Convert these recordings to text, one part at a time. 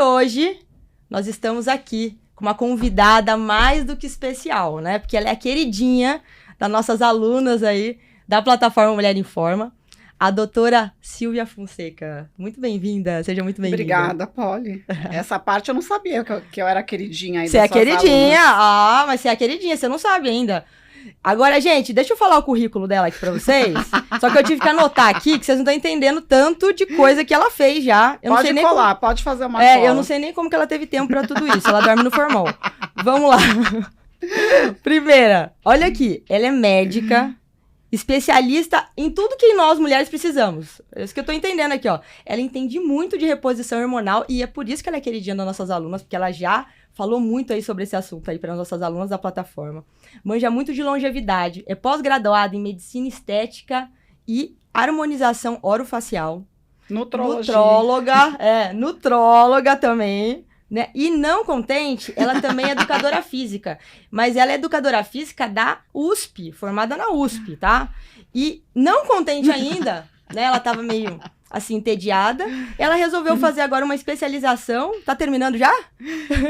hoje nós estamos aqui com uma convidada mais do que especial, né? Porque ela é a queridinha das nossas alunas aí da plataforma Mulher Informa, a doutora Silvia Fonseca. Muito bem-vinda, seja muito bem-vinda. Obrigada, Polly. Essa parte eu não sabia que eu era queridinha aí Você é das suas queridinha? alunas. Ah, mas você é queridinha, você não sabe ainda. Agora, gente, deixa eu falar o currículo dela aqui pra vocês. Só que eu tive que anotar aqui, que vocês não estão entendendo tanto de coisa que ela fez já. Eu Pode não sei colar, nem pode fazer uma como... cola. eu não sei nem como que ela teve tempo pra tudo isso. Ela dorme no formol. Vamos lá. Primeira, olha aqui. Ela é médica, especialista em tudo que nós mulheres precisamos. É isso que eu tô entendendo aqui, ó. Ela entende muito de reposição hormonal e é por isso que ela é queridinha das nossas alunas, porque ela já falou muito aí sobre esse assunto aí para nossas alunas da plataforma. Manja muito de longevidade, é pós-graduada em medicina estética e harmonização orofacial. Nutrologia. Nutróloga também, né? E não contente, ela também é educadora física, mas ela é educadora física da USP, formada na USP, tá? E não contente ainda, né? Ela tava meio assim, entediada. Ela resolveu fazer agora uma especialização. Tá terminando já?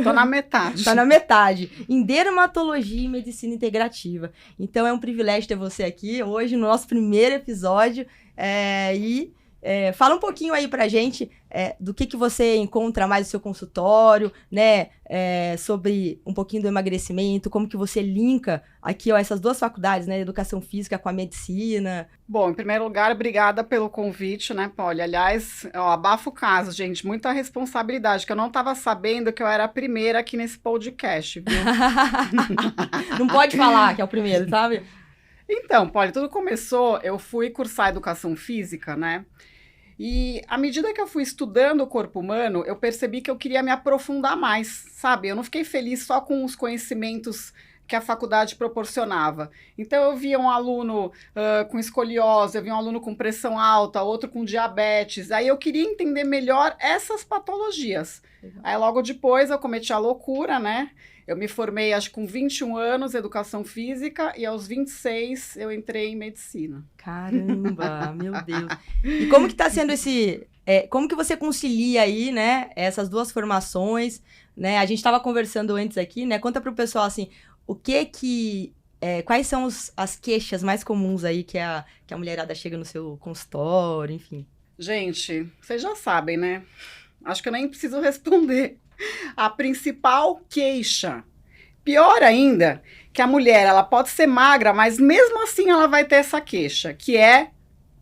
Tô na metade. Tá na metade. Em dermatologia e medicina integrativa. Então é um privilégio ter você aqui hoje no nosso primeiro episódio. Fala um pouquinho aí pra gente do que você encontra mais no seu consultório, né? Sobre um pouquinho do emagrecimento, como que você linka aqui, ó, essas duas faculdades, né? Educação física com a medicina. Bom, em primeiro lugar, obrigada pelo convite, né, Polly? Aliás, abafa o caso, gente, muita responsabilidade, que eu não estava sabendo que eu era a primeira aqui nesse podcast, viu? Não pode falar que é o primeiro, sabe? Então, Polly, tudo começou, eu fui cursar educação física, né? E à medida que eu fui estudando o corpo humano, eu percebi que eu queria me aprofundar mais, sabe? Eu não fiquei feliz só com os conhecimentos que a faculdade proporcionava. Então, eu via um aluno com escoliose, eu via um aluno com pressão alta, outro com diabetes. Aí, eu queria entender melhor essas patologias. Legal. Aí, logo depois, eu cometi a loucura, né? Eu me formei, acho, com 21 anos, educação física, e aos 26 eu entrei em medicina. Caramba, meu Deus. E como que tá sendo como que você concilia aí, né, essas duas formações, né? A gente tava conversando antes aqui, né? Conta pro pessoal, assim, quais são as queixas mais comuns aí que a mulherada chega no seu consultório, enfim. Gente, vocês já sabem, né? Acho que eu nem preciso responder. A principal queixa, pior ainda, que a mulher, ela pode ser magra, mas mesmo assim ela vai ter essa queixa, que é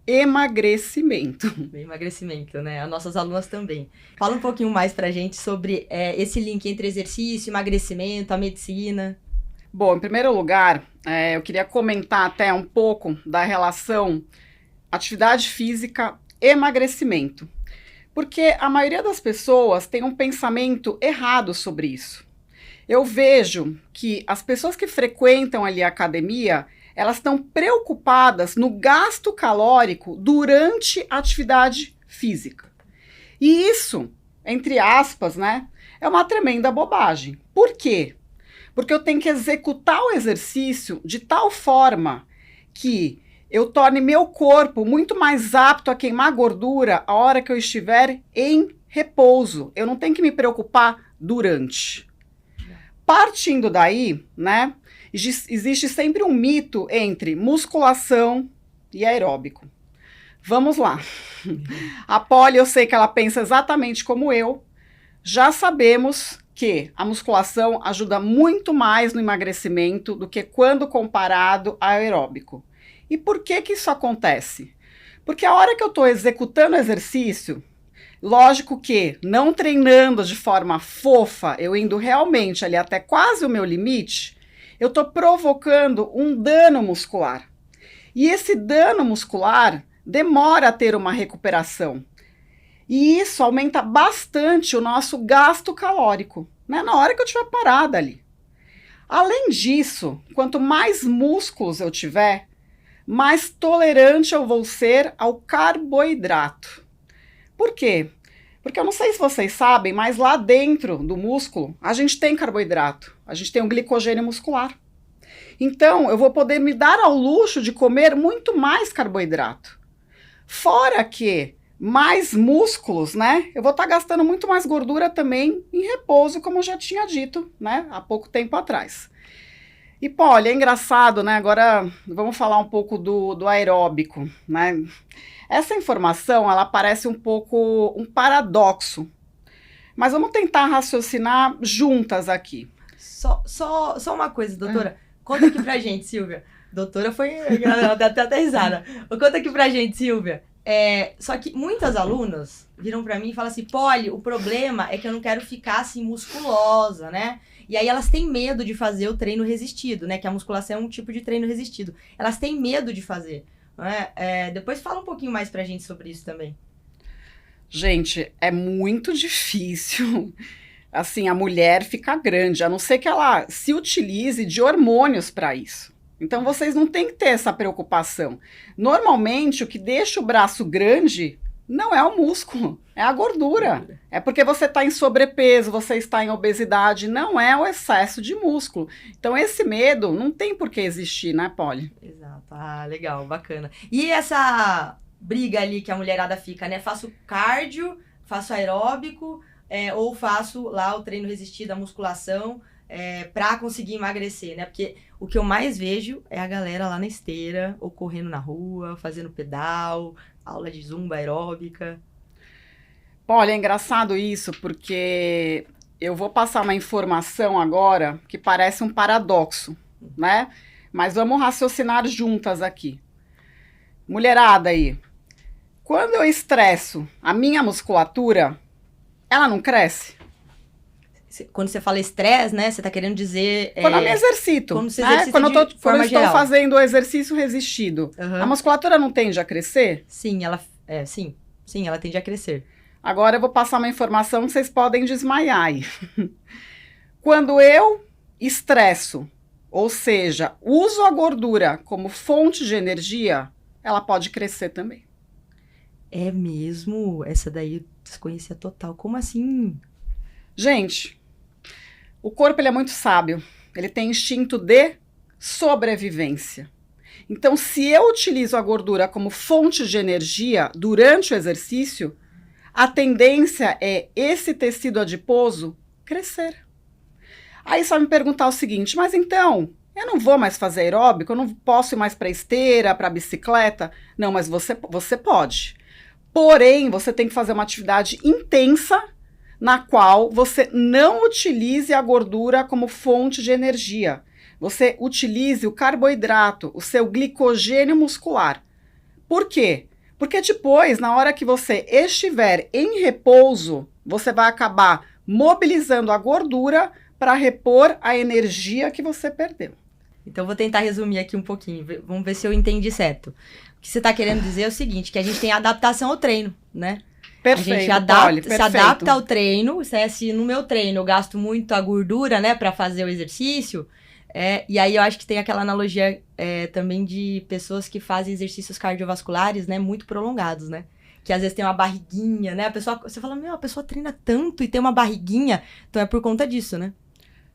emagrecimento. Emagrecimento, né? As nossas alunas também. Fala um pouquinho mais pra gente sobre esse link entre exercício, emagrecimento, a medicina. Bom, em primeiro lugar, eu queria comentar até um pouco da relação atividade física e emagrecimento. Porque a maioria das pessoas tem um pensamento errado sobre isso. Eu vejo que as pessoas que frequentam ali a academia, elas estão preocupadas no gasto calórico durante a atividade física. E isso, entre aspas, né, é uma tremenda bobagem. Por quê? Porque eu tenho que executar o exercício de tal forma que eu torne meu corpo muito mais apto a queimar gordura a hora que eu estiver em repouso. Eu não tenho que me preocupar durante. Partindo daí, né, existe sempre um mito entre musculação e aeróbico. Vamos lá. A Polly, eu sei que ela pensa exatamente como eu. Já sabemos que a musculação ajuda muito mais no emagrecimento do que quando comparado ao aeróbico. E por que isso acontece? Porque a hora que eu estou executando o exercício, lógico que não treinando de forma fofa, eu indo realmente ali até quase o meu limite, eu estou provocando um dano muscular. E esse dano muscular demora a ter uma recuperação. E isso aumenta bastante o nosso gasto calórico, né, na hora que eu estiver parada ali. Além disso, quanto mais músculos eu tiver, mais tolerante eu vou ser ao carboidrato. Por quê? Porque eu não sei se vocês sabem, mas lá dentro do músculo, a gente tem carboidrato, a gente tem um glicogênio muscular. Então, eu vou poder me dar ao luxo de comer muito mais carboidrato. Fora que, mais músculos, né? Eu vou estar gastando muito mais gordura também em repouso, como eu já tinha dito, né? Há pouco tempo atrás. E, Polly, é engraçado, né? Agora vamos falar um pouco do aeróbico, né? Essa informação, ela parece um pouco um paradoxo, mas vamos tentar raciocinar juntas aqui. Só uma coisa, doutora. Conta aqui pra gente, Silvia. Doutora foi... Ela dá até risada. Conta aqui pra gente, Silvia. Só que muitas alunas viram pra mim e falam assim, Polly, o problema é que eu não quero ficar assim musculosa, né? E aí elas têm medo de fazer o treino resistido, né? Que a musculação é um tipo de treino resistido. Elas têm medo de fazer, né? Depois fala um pouquinho mais pra gente sobre isso também. Gente, é muito difícil, assim, a mulher ficar grande, a não ser que ela se utilize de hormônios para isso. Então, vocês não têm que ter essa preocupação. Normalmente, o que deixa o braço grande não é o músculo, é a gordura. É porque você está em sobrepeso, você está em obesidade, não é o excesso de músculo. Então, esse medo não tem por que existir, né, Polly? Exato. Ah, legal, bacana. E essa briga ali que a mulherada fica, né? Faço cardio, faço aeróbico, ou faço lá o treino resistido, a musculação, pra conseguir emagrecer, né? Porque o que eu mais vejo é a galera lá na esteira, ou correndo na rua, fazendo pedal, aula de zumba aeróbica. Olha, é engraçado isso, porque eu vou passar uma informação agora que parece um paradoxo, né? Mas vamos raciocinar juntas aqui. Mulherada aí, quando eu estresso a minha musculatura, ela não cresce? Quando você fala estresse, né? Você tá querendo dizer... Quando eu me exercito, quando você exercita quando eu estou geral. fazendo o exercício resistido, a musculatura não tende a crescer? Sim, sim, ela tende a crescer. Agora eu vou passar uma informação que vocês podem desmaiar aí. Quando eu estresso, ou seja, uso a gordura como fonte de energia, ela pode crescer também. É mesmo? Essa daí eu desconhecia total. Como assim? Gente, o corpo ele é muito sábio. Ele tem instinto de sobrevivência. Então, se eu utilizo a gordura como fonte de energia durante o exercício, a tendência é esse tecido adiposo crescer. Aí só me perguntar o seguinte, mas então, eu não vou mais fazer aeróbico, eu não posso ir mais para esteira, para bicicleta? Não, mas você pode. Porém, você tem que fazer uma atividade intensa na qual você não utilize a gordura como fonte de energia. Você utilize o carboidrato, o seu glicogênio muscular. Por quê? Porque depois, na hora que você estiver em repouso, você vai acabar mobilizando a gordura para repor a energia que você perdeu. Então, vou tentar resumir aqui um pouquinho. Vamos ver se eu entendi certo. O que você está querendo dizer é o seguinte, que a gente tem adaptação ao treino, né? Perfeito, a gente se adapta ao treino. Né? Se no meu treino eu gasto muito a gordura, né, para fazer o exercício, e aí eu acho que tem aquela analogia também de pessoas que fazem exercícios cardiovasculares, né, muito prolongados, né? Que às vezes tem uma barriguinha, né? Você fala, a pessoa treina tanto e tem uma barriguinha, então é por conta disso, né?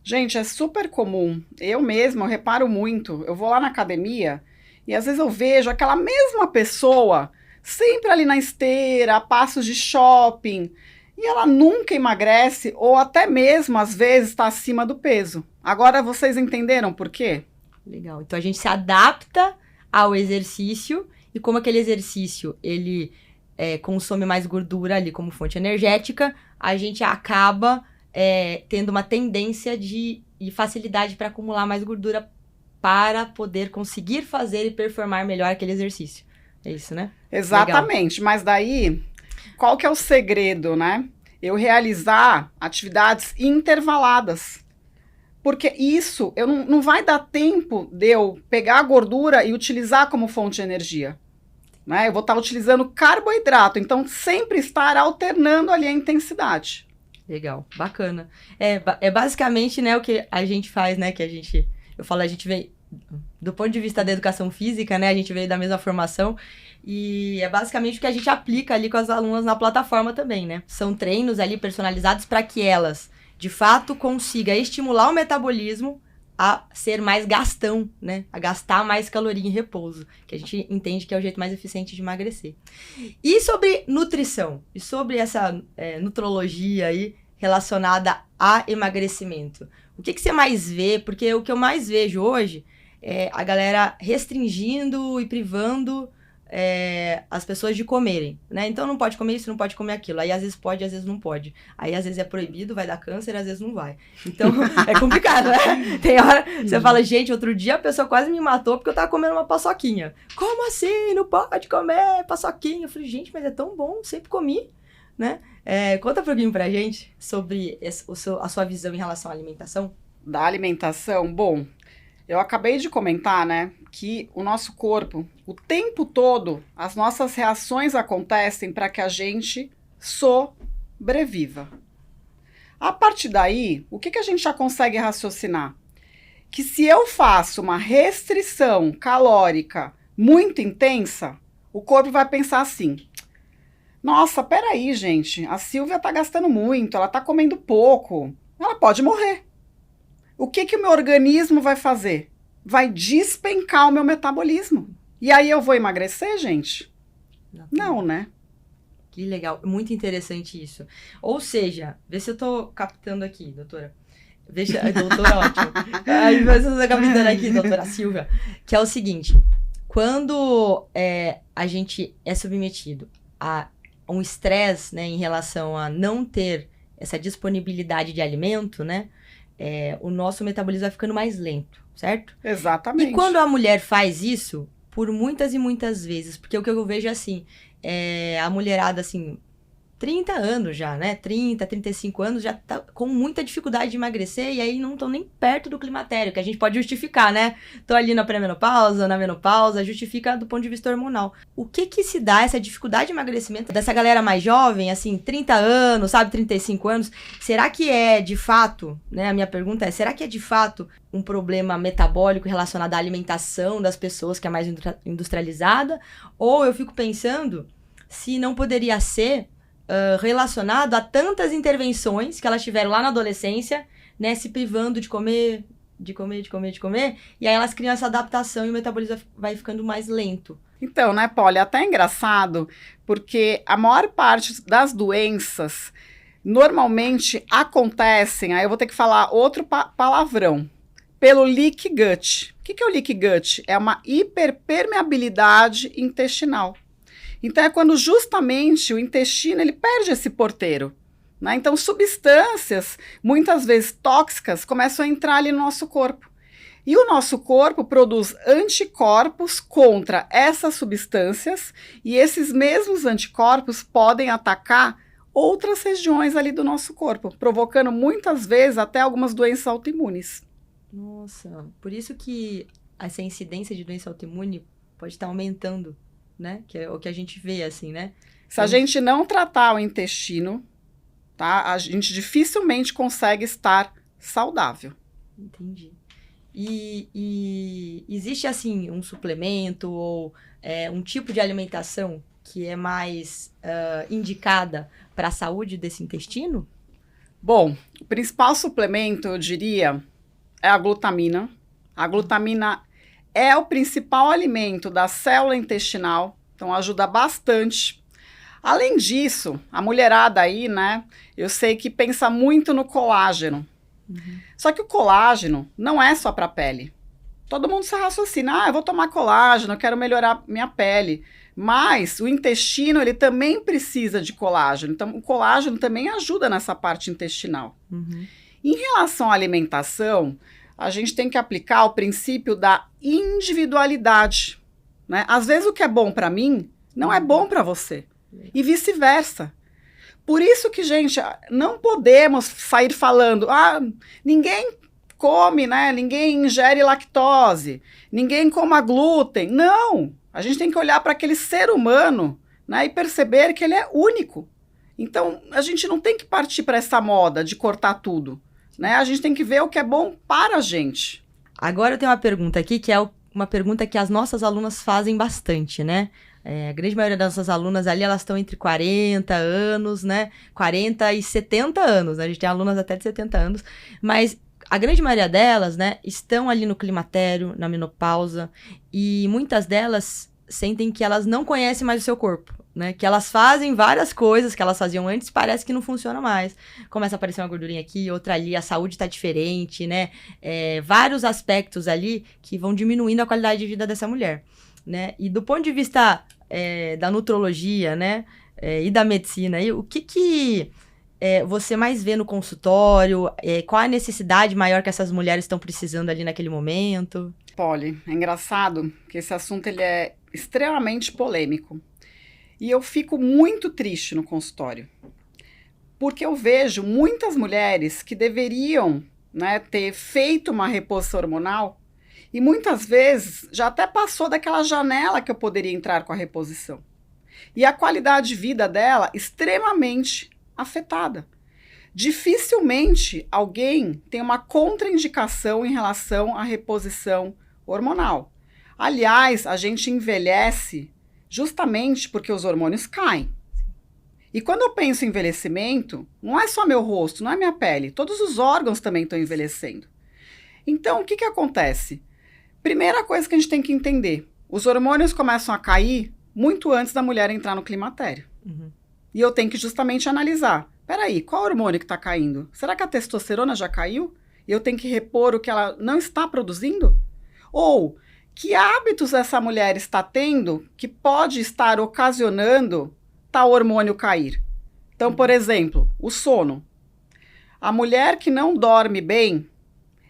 Gente, é super comum. Eu mesma, eu reparo muito. Eu vou lá na academia e às vezes eu vejo aquela mesma pessoa sempre ali na esteira, a passos de shopping, e ela nunca emagrece ou até mesmo, às vezes, está acima do peso. Agora, vocês entenderam por quê? Legal. Então, a gente se adapta ao exercício e como aquele exercício, ele consome mais gordura ali como fonte energética, a gente acaba tendo uma tendência e facilidade para acumular mais gordura para poder conseguir fazer e performar melhor aquele exercício. É isso, né? Exatamente, legal. Mas daí, qual que é o segredo, né? Eu realizar atividades intervaladas. Porque isso, não vai dar tempo de eu pegar a gordura e utilizar como fonte de energia. Né? Eu vou estar utilizando carboidrato, então sempre estar alternando ali a intensidade. Legal, bacana. É basicamente, né, o que a gente faz, né, a gente vem, do ponto de vista da educação física, né, a gente veio da mesma formação e é basicamente o que a gente aplica ali com as alunas na plataforma também, né. São treinos ali personalizados para que elas, de fato, consigam estimular o metabolismo a ser mais gastão, né? A gastar mais caloria em repouso, que a gente entende que é o jeito mais eficiente de emagrecer. E sobre nutrição, e sobre essa nutrologia aí relacionada a emagrecimento, o que você mais vê? Porque o que eu mais vejo hoje é a galera restringindo e privando as pessoas de comerem, né? Então não pode comer isso, não pode comer aquilo. Aí às vezes pode, às vezes não pode. Aí às vezes é proibido, vai dar câncer, às vezes não vai. Então é complicado, né? Tem hora você fala, gente, outro dia a pessoa quase me matou porque eu tava comendo uma paçoquinha. Como assim? Não pode comer paçoquinha? Eu falei, gente, mas é tão bom, sempre comi, né? Conta um pouquinho pra gente sobre a sua visão em relação à alimentação. Da alimentação, bom, eu acabei de comentar, né, que o nosso corpo, o tempo todo, as nossas reações acontecem para que a gente sobreviva. A partir daí, o que a gente já consegue raciocinar? Que se eu faço uma restrição calórica muito intensa, o corpo vai pensar assim, nossa, peraí, gente, a Silvia tá gastando muito, ela tá comendo pouco, ela pode morrer. O que o meu organismo vai fazer? Vai despencar o meu metabolismo. E aí eu vou emagrecer, gente? Não, né? Que legal, muito interessante isso. Ou seja, vê se eu tô captando aqui, doutora. Veja, doutora, ótimo. Aí vê se eu tô captando aqui, doutora Silvia. Que é o seguinte, quando a gente é submetido a um estresse, né, em relação a não ter essa disponibilidade de alimento, né? O nosso metabolismo vai ficando mais lento, certo? Exatamente. E quando a mulher faz isso, por muitas e muitas vezes, porque o que eu vejo é assim, a mulherada assim, 30 anos já, né? 30, 35 anos, já tá com muita dificuldade de emagrecer e aí não estão nem perto do climatério, que a gente pode justificar, né? Tô ali na pré-menopausa, na menopausa, justifica do ponto de vista hormonal. O que se dá essa dificuldade de emagrecimento dessa galera mais jovem, assim, 30 anos, sabe, 35 anos? Será que é de fato, né? A minha pergunta é, será que é de fato um problema metabólico relacionado à alimentação das pessoas que é mais industrializada? Ou eu fico pensando se não poderia ser relacionado a tantas intervenções que elas tiveram lá na adolescência, né, se privando de comer, e aí elas criam essa adaptação e o metabolismo vai ficando mais lento. Então, né, Polly, é até engraçado, porque a maior parte das doenças normalmente acontecem, aí eu vou ter que falar outro palavrão, pelo leaky gut. O que é o leaky gut? É uma hiperpermeabilidade intestinal. Então, é quando justamente o intestino ele perde esse porteiro, né? Então, substâncias, muitas vezes tóxicas, começam a entrar ali no nosso corpo. E o nosso corpo produz anticorpos contra essas substâncias e esses mesmos anticorpos podem atacar outras regiões ali do nosso corpo, provocando muitas vezes até algumas doenças autoimunes. Nossa, por isso que essa incidência de doença autoimune pode estar aumentando, né? Que é o que a gente vê, assim, né? Se a gente não tratar o intestino, tá? A gente dificilmente consegue estar saudável. Entendi. E existe, assim, um suplemento ou um tipo de alimentação que é mais indicada para a saúde desse intestino? Bom, o principal suplemento, eu diria, é a glutamina. A glutamina é o principal alimento da célula intestinal, então ajuda bastante. Além disso, a mulherada aí, né, eu sei que pensa muito no colágeno. Uhum. Só que o colágeno não é só para a pele. Todo mundo se raciocina, eu vou tomar colágeno, eu quero melhorar minha pele. Mas o intestino, ele também precisa de colágeno. Então, o colágeno também ajuda nessa parte intestinal. Uhum. Em relação à alimentação, a gente tem que aplicar o princípio da individualidade, né? Às vezes o que é bom para mim não é bom para você e vice-versa. Por isso que, gente, não podemos sair falando, ninguém come, né? Ninguém ingere lactose, ninguém coma glúten. Não, a gente tem que olhar para aquele ser humano, né, e perceber que ele é único. Então, a gente não tem que partir para essa moda de cortar tudo. Né? A gente tem que ver o que é bom para a gente. Agora eu tenho uma pergunta aqui, que é uma pergunta que as nossas alunas fazem bastante, né? A grande maioria das nossas alunas ali, elas estão entre 40 anos, né? 40 e 70 anos, né? A gente tem alunas até de 70 anos. Mas a grande maioria delas, né, estão ali no climatério, na menopausa, e muitas delas sentem que elas não conhecem mais o seu corpo, né, que elas fazem várias coisas que elas faziam antes, parece que não funciona mais. Começa a aparecer uma gordurinha aqui, outra ali, a saúde tá diferente, né, vários aspectos ali que vão diminuindo a qualidade de vida dessa mulher, né, e do ponto de vista da nutrologia, né, e da medicina, e o que você mais vê no consultório? Qual a necessidade maior que essas mulheres estão precisando ali naquele momento? Polly, é engraçado que esse assunto ele é extremamente polêmico. E eu fico muito triste no consultório. Porque eu vejo muitas mulheres que deveriam, né, ter feito uma reposição hormonal e muitas vezes já até passou daquela janela que eu poderia entrar com a reposição. E a qualidade de vida dela extremamente afetada. Dificilmente alguém tem uma contraindicação em relação à reposição hormonal. Aliás, a gente envelhece justamente porque os hormônios caem. E quando eu penso em envelhecimento, não é só meu rosto, não é minha pele, todos os órgãos também estão envelhecendo. Então, o que acontece? Primeira coisa que a gente tem que entender, os hormônios começam a cair muito antes da mulher entrar no climatério. Uhum. E eu tenho que justamente analisar. Peraí, qual hormônio que está caindo? Será que a testosterona já caiu? E eu tenho que repor o que ela não está produzindo? Ou que hábitos essa mulher está tendo que pode estar ocasionando tal hormônio cair? Então, por exemplo, o sono. A mulher que não dorme bem,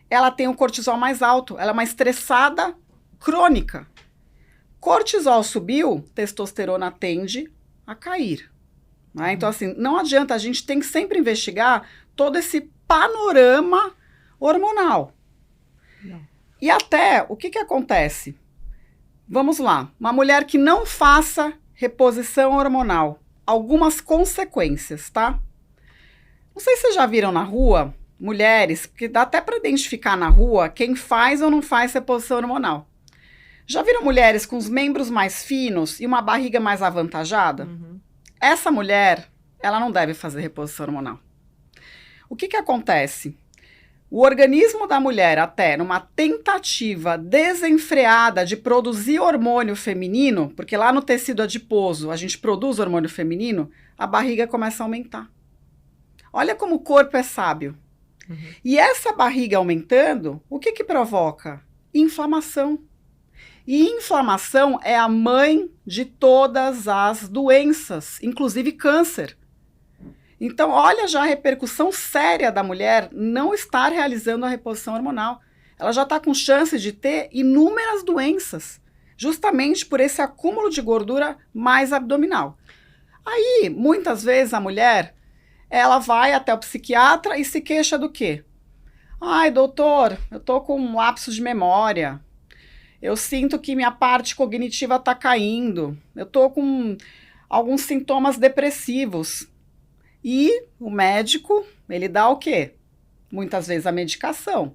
ela tem um cortisol mais alto. Ela é uma estressada crônica. Cortisol subiu, testosterona tende a cair. Né? Então, assim, não adianta, a gente tem que sempre investigar todo esse panorama hormonal. Não. E até, o que acontece? Vamos lá, uma mulher que não faça reposição hormonal, algumas consequências, tá? Não sei se vocês já viram na rua, mulheres, porque dá até para identificar na rua quem faz ou não faz reposição hormonal. Já viram mulheres com os membros mais finos e uma barriga mais avantajada? Uhum. Essa mulher, ela não deve fazer reposição hormonal. O que acontece? O organismo da mulher, até numa tentativa desenfreada de produzir hormônio feminino, porque lá no tecido adiposo a gente produz hormônio feminino, a barriga começa a aumentar. Olha como o corpo é sábio. Uhum. E essa barriga aumentando, o que provoca? Inflamação. E inflamação é a mãe de todas as doenças, inclusive câncer. Então, olha já a repercussão séria da mulher não estar realizando a reposição hormonal. Ela já está com chance de ter inúmeras doenças, justamente por esse acúmulo de gordura mais abdominal. Aí, muitas vezes, a mulher, ela vai até o psiquiatra e se queixa do quê? Ai, doutor, eu tô com um lapso de memória. Eu sinto que minha parte cognitiva está caindo. Eu tô com alguns sintomas depressivos. E o médico, ele dá o quê? Muitas vezes a medicação.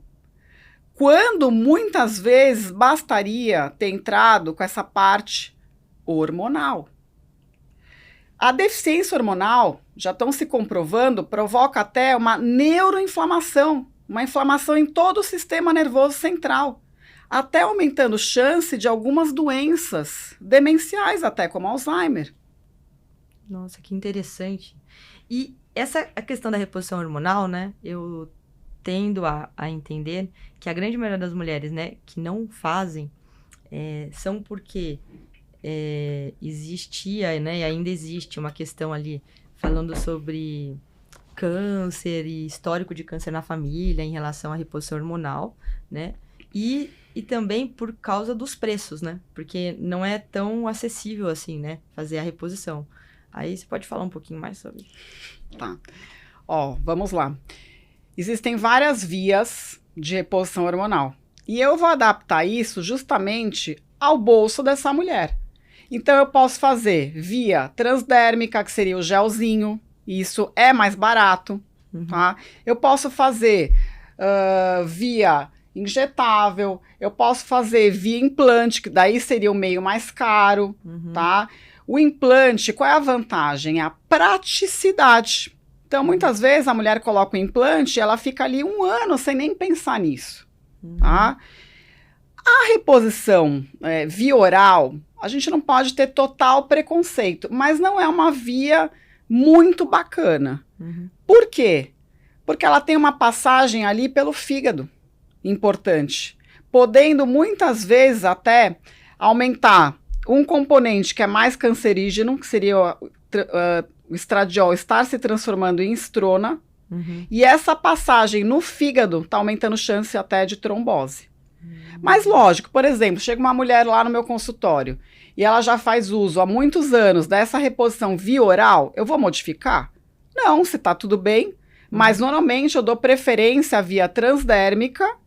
Quando muitas vezes bastaria ter entrado com essa parte hormonal. A deficiência hormonal, já estão se comprovando, provoca até uma neuroinflamação, uma inflamação em todo o sistema nervoso central, até aumentando chance de algumas doenças demenciais, até como Alzheimer. Nossa, que interessante. E a questão da reposição hormonal, né, eu tendo a entender que a grande maioria das mulheres, né, que não fazem, são porque existia, né, e ainda existe uma questão ali falando sobre câncer e histórico de câncer na família em relação à reposição hormonal, né, e também por causa dos preços, né, porque não é tão acessível assim, né, fazer a reposição. Aí você pode falar um pouquinho mais sobre isso. Tá. Ó, vamos lá. Existem várias vias de reposição hormonal. E eu vou adaptar isso justamente ao bolso dessa mulher. Então, eu posso fazer via transdérmica, que seria o gelzinho. Isso é mais barato, tá? Eu posso fazer via injetável. Eu posso fazer via implante, que daí seria o meio mais caro, tá? O implante, qual é a vantagem? É a praticidade. Então, muitas vezes, a mulher coloca o implante e ela fica ali 1 ano sem nem pensar nisso, tá? A reposição via oral, a gente não pode ter total preconceito, mas não é uma via muito bacana. Por quê? Porque ela tem uma passagem ali pelo fígado, importante, podendo muitas vezes até aumentar um componente que é mais cancerígeno, que seria o estradiol, estar se transformando em estrona, e essa passagem no fígado está aumentando chance até de trombose. Mas lógico, por exemplo, chega uma mulher lá no meu consultório e ela já faz uso há muitos anos dessa reposição via oral, eu vou modificar? Não, se está tudo bem, mas normalmente eu dou preferência via transdérmica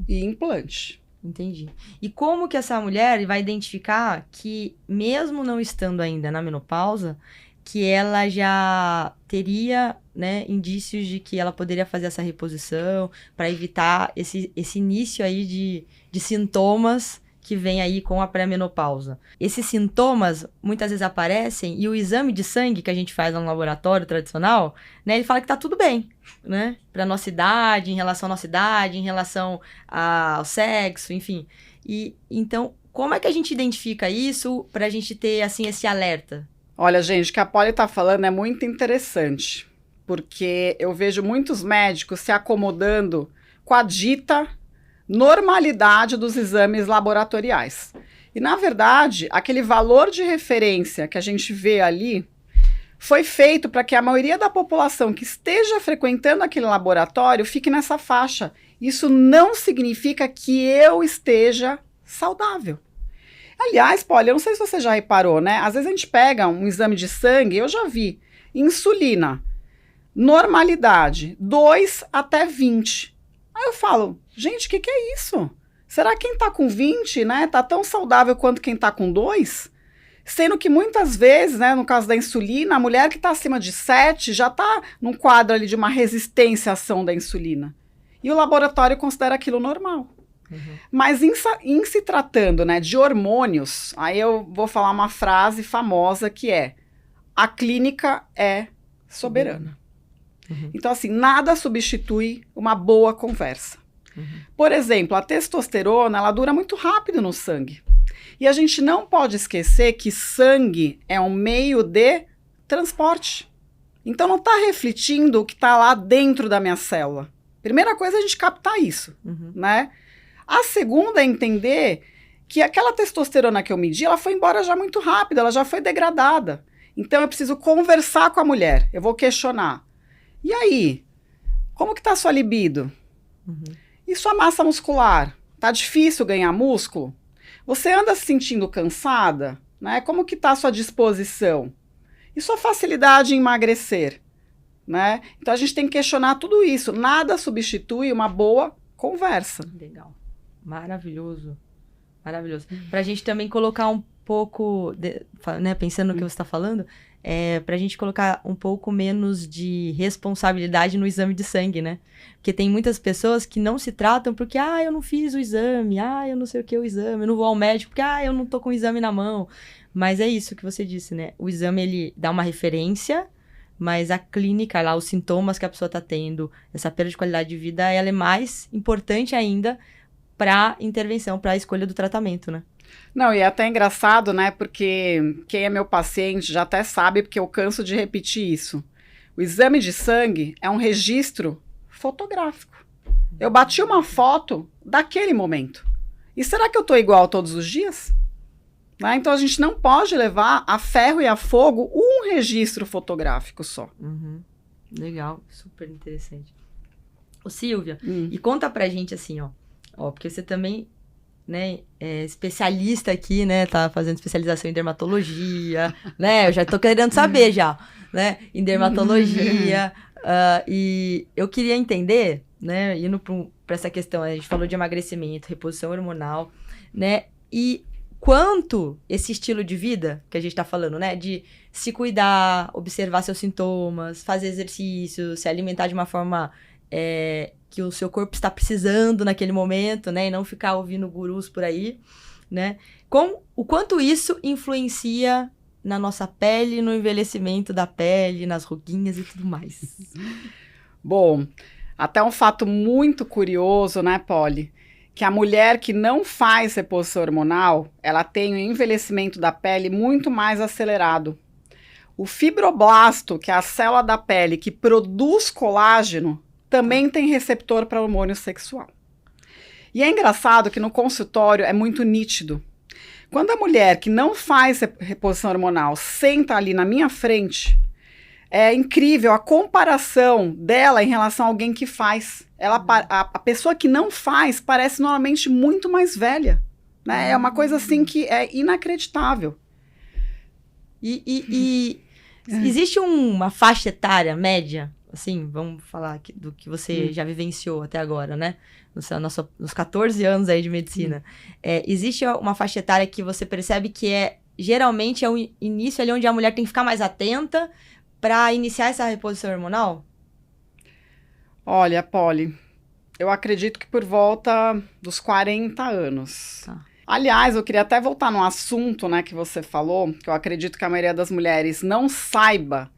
e implante. Entendi. E como que essa mulher vai identificar que, mesmo não estando ainda na menopausa, que ela já teria, né, indícios de que ela poderia fazer essa reposição para evitar esse início aí de sintomas que vem aí com a pré-menopausa. Esses sintomas muitas vezes aparecem e o exame de sangue que a gente faz no laboratório tradicional, né, ele fala que tá tudo bem, né, para nossa idade, em relação à nossa idade, em relação ao sexo, enfim. E então, como é que a gente identifica isso para a gente ter assim esse alerta? Olha, gente, o que a Polly está falando é muito interessante, porque eu vejo muitos médicos se acomodando com a dita normalidade dos exames laboratoriais. E, na verdade, aquele valor de referência que a gente vê ali foi feito para que a maioria da população que esteja frequentando aquele laboratório fique nessa faixa. Isso não significa que eu esteja saudável. Aliás, Polly, eu não sei se você já reparou, né? Às vezes a gente pega um exame de sangue, eu já vi, insulina, normalidade, 2 até 20. Aí eu falo, gente, o que é isso? Será que quem tá com 20, né, tá tão saudável quanto quem tá com 2? Sendo que muitas vezes, né, no caso da insulina, a mulher que tá acima de 7 já tá num quadro ali de uma resistência à ação da insulina. E o laboratório considera aquilo normal. Mas em se tratando, né, de hormônios, aí eu vou falar uma frase famosa que é: a clínica é soberana. Então, assim, nada substitui uma boa conversa. Por exemplo, a testosterona, ela dura muito rápido no sangue. E a gente não pode esquecer que sangue é um meio de transporte. Então, não está refletindo o que está lá dentro da minha célula. Primeira coisa é a gente captar isso, né? A segunda é entender que aquela testosterona que eu medi, ela foi embora já muito rápido, ela já foi degradada. Então, eu preciso conversar com a mulher, eu vou questionar. E aí, como que tá a sua libido? E sua massa muscular? Tá difícil ganhar músculo? Você anda se sentindo cansada? Né? Como que tá a sua disposição? E sua facilidade em emagrecer? Né? Então, a gente tem que questionar tudo isso. Nada substitui uma boa conversa. Legal. Maravilhoso. Maravilhoso. Pra gente também colocar um pouco, né, pensando no que você está falando, pra gente colocar um pouco menos de responsabilidade no exame de sangue, né? Porque tem muitas pessoas que não se tratam porque, eu não fiz o exame, eu não sei o que é o exame, eu não vou ao médico porque, eu não tô com o exame na mão. Mas é isso que você disse, né? O exame, ele dá uma referência, mas a clínica, lá, os sintomas que a pessoa tá tendo, essa perda de qualidade de vida, ela é mais importante ainda para intervenção, para a escolha do tratamento, né? Não, e é até engraçado, né, porque quem é meu paciente já até sabe, porque eu canso de repetir isso. O exame de sangue é um registro fotográfico. Eu bati uma foto daquele momento. E será que eu tô igual todos os dias? Né? Então, a gente não pode levar a ferro e a fogo um registro fotográfico só. Legal, super interessante. Ô, Silvia, e conta pra gente assim, ó, porque você também, né, é especialista aqui, né, tá fazendo especialização em dermatologia, né, eu já tô querendo saber já, né, em dermatologia, e eu queria entender, né, indo pra essa questão, a gente falou de emagrecimento, reposição hormonal, né, e quanto esse estilo de vida que a gente tá falando, né, de se cuidar, observar seus sintomas, fazer exercício, se alimentar de uma forma que o seu corpo está precisando naquele momento, né? E não ficar ouvindo gurus por aí, né? O quanto isso influencia na nossa pele, no envelhecimento da pele, nas ruguinhas e tudo mais? Bom, até um fato muito curioso, né, Polly? Que a mulher que não faz reposição hormonal, ela tem um envelhecimento da pele muito mais acelerado. O fibroblasto, que é a célula da pele que produz colágeno, também tem receptor para hormônio sexual. E é engraçado que no consultório é muito nítido. Quando a mulher que não faz reposição hormonal senta ali na minha frente, é incrível a comparação dela em relação a alguém que faz. A pessoa que não faz parece normalmente muito mais velha, né? É uma coisa assim que é inacreditável. Existe uma faixa etária média, assim, vamos falar do que você já vivenciou até agora, né? Nos 14 anos aí de medicina. Existe uma faixa etária que você percebe que geralmente é o início ali onde a mulher tem que ficar mais atenta para iniciar essa reposição hormonal? Olha, Polly, eu acredito que por volta dos 40 anos. Tá. Aliás, eu queria até voltar no assunto, né, que você falou, que eu acredito que a maioria das mulheres não saiba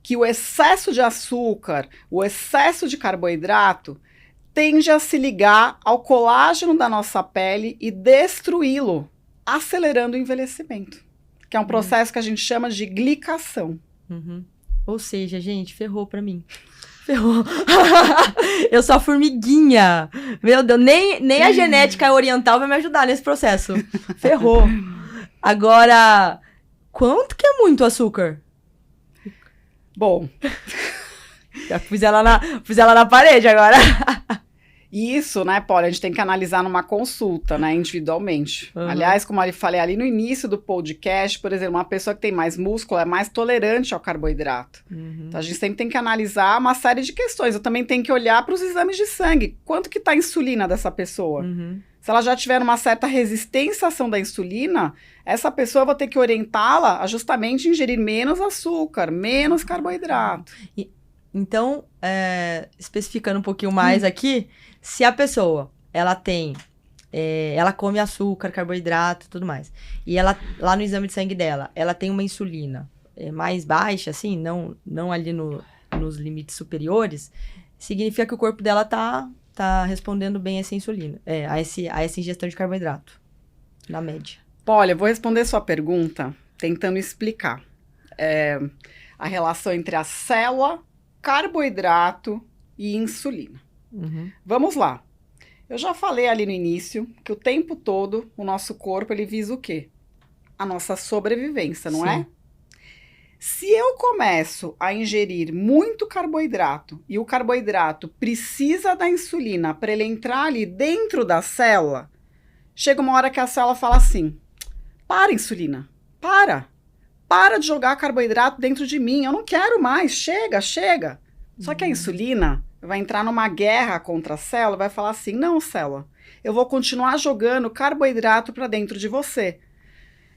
que o excesso de açúcar, o excesso de carboidrato, tende a se ligar ao colágeno da nossa pele e destruí-lo, acelerando o envelhecimento, que é um processo que a gente chama de glicação. Uhum. Ou seja, gente, ferrou pra mim. Ferrou. Eu sou a formiguinha. Meu Deus, nem a genética oriental vai me ajudar nesse processo. Ferrou. Agora, quanto que é muito açúcar? Bom. Já pus ela na parede agora. Isso, né, Polly, a gente tem que analisar numa consulta, né, individualmente. Uhum. Aliás, como eu falei ali no início do podcast, por exemplo, uma pessoa que tem mais músculo é mais tolerante ao carboidrato. Uhum. Então, a gente sempre tem que analisar uma série de questões. Eu também tenho que olhar para os exames de sangue. Quanto que está a insulina dessa pessoa? Uhum. Se ela já tiver uma certa resistência à ação da insulina, essa pessoa vai ter que orientá-la a justamente ingerir menos açúcar, menos carboidrato. Então, especificando um pouquinho mais aqui, se a pessoa, ela come açúcar, carboidrato e tudo mais, e ela, lá no exame de sangue dela, ela tem uma insulina mais baixa, assim, não ali nos limites superiores, significa que o corpo dela tá respondendo bem a essa insulina, a essa ingestão de carboidrato, na média. Olha, eu vou responder sua pergunta tentando explicar a relação entre a célula, carboidrato e insulina. Uhum. Vamos lá. Eu já falei ali no início que o tempo todo o nosso corpo ele visa o quê? A nossa sobrevivência, não é? Se eu começo a ingerir muito carboidrato e o carboidrato precisa da insulina para ele entrar ali dentro da célula, chega uma hora que a célula fala assim: para, insulina, para de jogar carboidrato dentro de mim, eu não quero mais, chega. Só que a insulina vai entrar numa guerra contra a célula, vai falar assim: não, célula, eu vou continuar jogando carboidrato para dentro de você.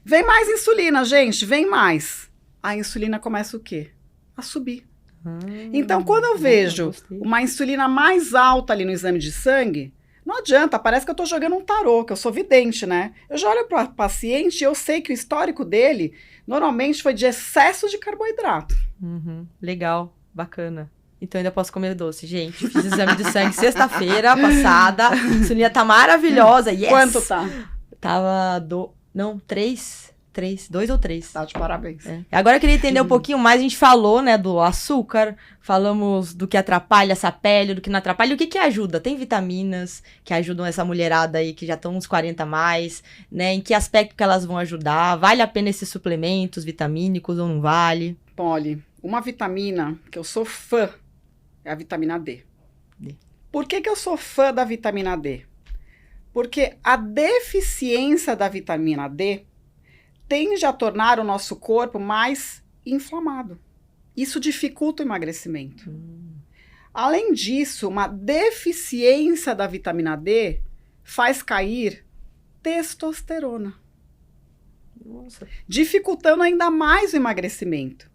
Vem mais insulina, gente, vem mais. A insulina começa o quê? A subir. Então, quando eu vejo uma insulina mais alta ali no exame de sangue, não adianta, parece que eu tô jogando um tarô, que eu sou vidente, né? Eu já olho para o paciente e eu sei que o histórico dele normalmente foi de excesso de carboidrato. Uhum. Legal, bacana. Então ainda posso comer doce, gente. Fiz exame de sangue sexta-feira passada. A insulina tá maravilhosa. Yes! Quanto tá? Tava 2 ou 3. Tá, de parabéns. Agora eu queria entender um pouquinho mais. A gente falou, né, do açúcar, falamos do que atrapalha essa pele, do que não atrapalha. E o que ajuda? Tem vitaminas que ajudam essa mulherada aí que já estão uns 40 a mais, né? Em que aspecto que elas vão ajudar? Vale a pena esses suplementos vitamínicos ou não vale? Polly, uma vitamina que eu sou fã é a vitamina D. Por que eu sou fã da vitamina D? Porque a deficiência da vitamina D tende a tornar o nosso corpo mais inflamado. Isso dificulta o emagrecimento. Além disso, uma deficiência da vitamina D faz cair testosterona. Nossa. Dificultando ainda mais o emagrecimento.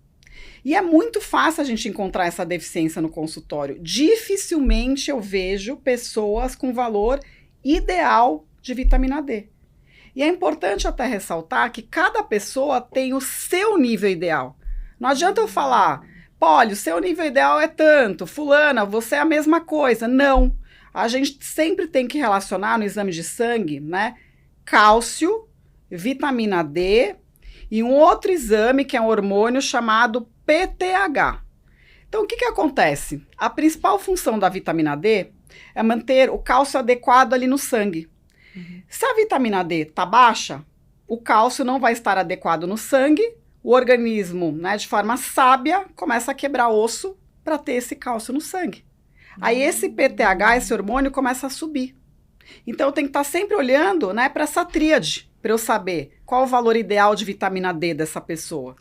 E é muito fácil a gente encontrar essa deficiência no consultório. Dificilmente eu vejo pessoas com valor ideal de vitamina D. E é importante até ressaltar que cada pessoa tem o seu nível ideal. Não adianta eu falar, Polly, o seu nível ideal é tanto, fulana, você é a mesma coisa. Não. A gente sempre tem que relacionar no exame de sangue, né, cálcio, vitamina D e um outro exame que é um hormônio chamado PTH. Então, o que acontece? A principal função da vitamina D é manter o cálcio adequado ali no sangue. Se a vitamina D está baixa, o cálcio não vai estar adequado no sangue, o organismo, né, de forma sábia, começa a quebrar osso para ter esse cálcio no sangue. Aí esse PTH, esse hormônio, começa a subir. Então, eu tenho que estar sempre olhando, né, para essa tríade, para eu saber qual o valor ideal de vitamina D dessa pessoa.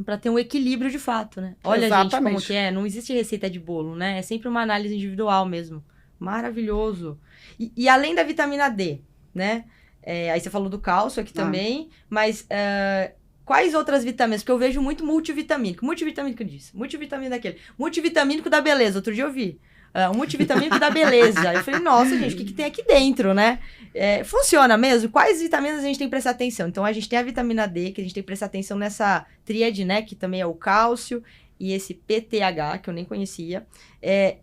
Para ter um equilíbrio de fato, né? Olha, Exatamente. gente, como que é. Não existe receita de bolo, né? É sempre uma análise individual mesmo. Maravilhoso. E além da vitamina D, né? Aí você falou do cálcio aqui também, mas quais outras vitaminas? Porque eu vejo muito multivitamínico. Multivitamínico disso, multivitamínico daquele. Multivitamínico da beleza. Outro dia eu vi. Um multivitamínico da beleza. Eu falei, nossa, gente, o que tem aqui dentro, né? Funciona mesmo? Quais vitaminas a gente tem que prestar atenção? Então, a gente tem a vitamina D, que a gente tem que prestar atenção nessa tríade, né? Que também é o cálcio e esse PTH, que eu nem conhecia.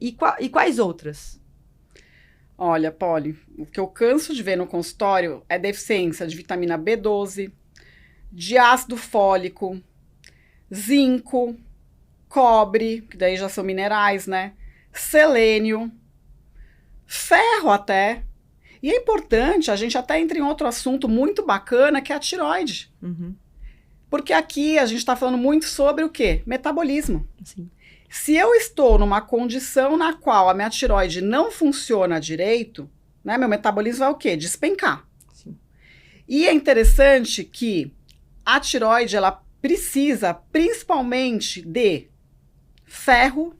E quais outras? Olha, Polly, o que eu canso de ver no consultório é deficiência de vitamina B12, de ácido fólico, zinco, cobre, que daí já são minerais, né? Selênio, ferro até. E é importante, a gente até entra em outro assunto muito bacana, que é a tireoide. Uhum. Porque aqui a gente está falando muito sobre o quê? Metabolismo. Sim. Se eu estou numa condição na qual a minha tireoide não funciona direito, né, meu metabolismo vai o quê? Despencar. Sim. E é interessante que a tireoide, ela precisa principalmente de ferro,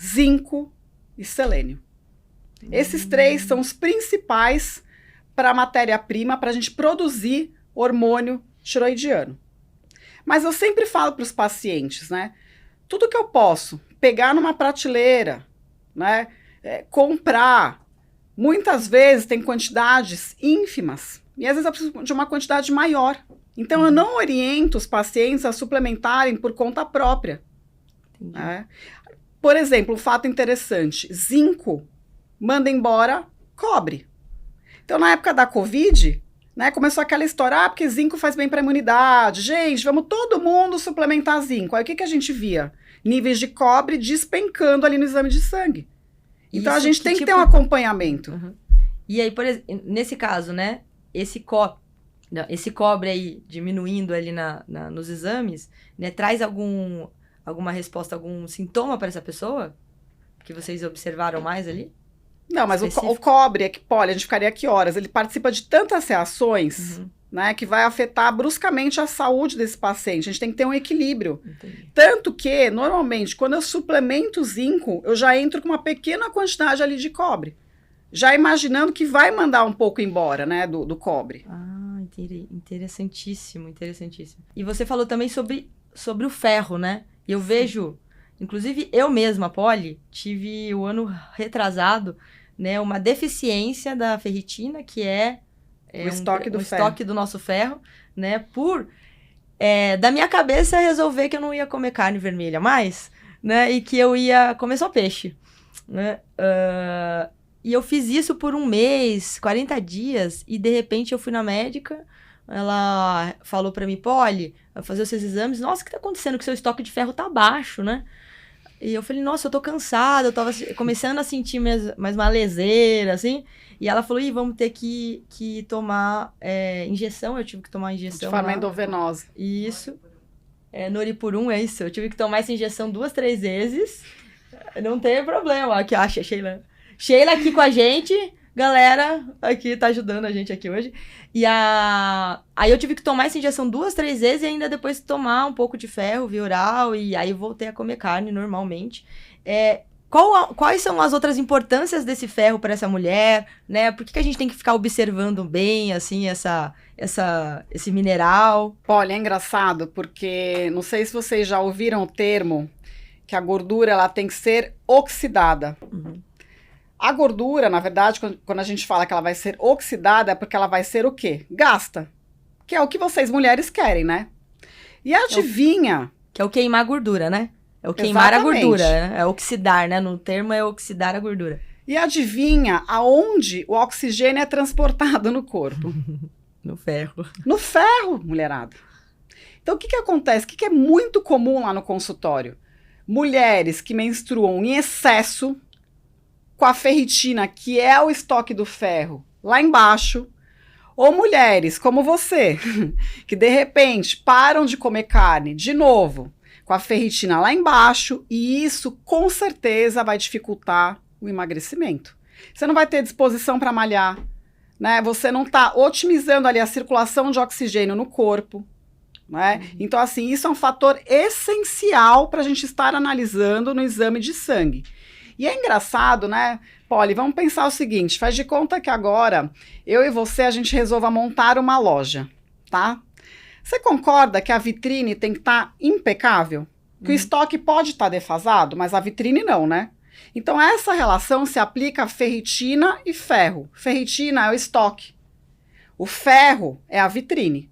zinco e selênio. Esses três são os principais para a matéria-prima para a gente produzir hormônio tiroidiano. Mas eu sempre falo para os pacientes, né? Tudo que eu posso pegar numa prateleira, né? Comprar, muitas vezes tem quantidades ínfimas e às vezes eu preciso de uma quantidade maior. Então eu não oriento os pacientes a suplementarem por conta própria. Né? Por exemplo, um fato interessante, zinco manda embora cobre. Então, na época da Covid, né, começou aquela história, porque zinco faz bem para a imunidade. Gente, vamos todo mundo suplementar zinco. Aí o que a gente via? Níveis de cobre despencando ali no exame de sangue. Então, a gente tem que ter um acompanhamento. Uhum. E aí, por exemplo, nesse caso, né, esse cobre aí diminuindo ali nos exames, né, traz alguma resposta, algum sintoma para essa pessoa? Que vocês observaram mais ali? Não, mas o cobre, Polly, a gente ficaria aqui horas, ele participa de tantas reações, né, que vai afetar bruscamente a saúde desse paciente. A gente tem que ter um equilíbrio. Entendi. Tanto que, normalmente, quando eu suplemento zinco, eu já entro com uma pequena quantidade ali de cobre. Já imaginando que vai mandar um pouco embora, né, do cobre. Ah, interessantíssimo, interessantíssimo. E você falou também sobre o ferro, né? E eu vejo, inclusive eu mesma, Polly, tive o ano retrasado, né, uma deficiência da ferritina, que é o estoque do ferro. Estoque do nosso ferro, né, por da minha cabeça resolver que eu não ia comer carne vermelha mais, né, e que eu ia comer só peixe, né, e eu fiz isso por 1 mês, 40 dias, e de repente eu fui na médica, ela falou pra mim, Polly, vai fazer os seus exames, nossa, o que tá acontecendo? Que seu estoque de ferro tá baixo, né? E eu falei, nossa, eu tô cansada, eu tava começando a sentir mais uma leseira, assim. E ela falou, vamos ter que tomar injeção, eu tive que tomar injeção. De forma endovenosa. Isso. Noripurum, é isso. Eu tive que tomar essa injeção 2, 3 vezes. Não tem problema. Aqui, Sheila. Sheila aqui com a gente. Galera, aqui tá ajudando a gente aqui hoje. E aí eu tive que tomar essa injeção 2, 3 vezes e ainda depois tomar um pouco de ferro via oral. E aí voltei a comer carne normalmente. Quais são as outras importâncias desse ferro para essa mulher, né? Por que a gente tem que ficar observando bem, assim, esse mineral? Olha, é engraçado, porque não sei se vocês já ouviram o termo que a gordura ela tem que ser oxidada. Uhum. A gordura, na verdade, quando a gente fala que ela vai ser oxidada, é porque ela vai ser o quê? Gasta. Que é o que vocês mulheres querem, né? E adivinha... Que é o queimar a gordura, né? É o queimar Exatamente. a gordura, né? É oxidar, né? No termo é oxidar a gordura. E adivinha aonde o oxigênio é transportado no corpo? No ferro. No ferro, mulherada. Então, o que acontece? O que é muito comum lá no consultório? Mulheres que menstruam em excesso, com a ferritina, que é o estoque do ferro, lá embaixo. Ou mulheres como você, que de repente param de comer carne de novo, com a ferritina lá embaixo, e isso com certeza vai dificultar o emagrecimento. Você não vai ter disposição para malhar, né? Você não está otimizando ali a circulação de oxigênio no corpo, né? Então, assim, isso é um fator essencial para a gente estar analisando no exame de sangue. E é engraçado, né, Polly? Vamos pensar o seguinte, faz de conta que agora eu e você, a gente resolva montar uma loja, tá? Você concorda que a vitrine tem que estar impecável? Que o estoque pode estar defasado, mas a vitrine não, né? Então essa relação se aplica a ferritina e ferro. Ferritina é o estoque. O ferro é a vitrine.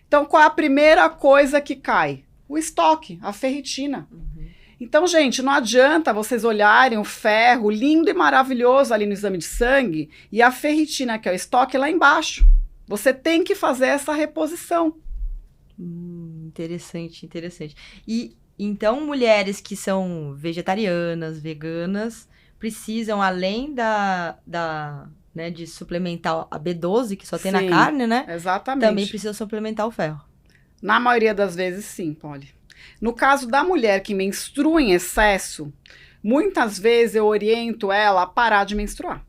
Então qual é a primeira coisa que cai? O estoque, a ferritina. Então, gente, não adianta vocês olharem o ferro lindo e maravilhoso ali no exame de sangue e a ferritina, que é o estoque, lá embaixo. Você tem que fazer essa reposição. Interessante, interessante. E então, mulheres que são vegetarianas, veganas, precisam, além né, de suplementar a B12, que só tem na carne, né? Exatamente. Também precisam suplementar o ferro. Na maioria das vezes, sim, Polly. No caso da mulher que menstrua em excesso, muitas vezes eu oriento ela a parar de menstruar.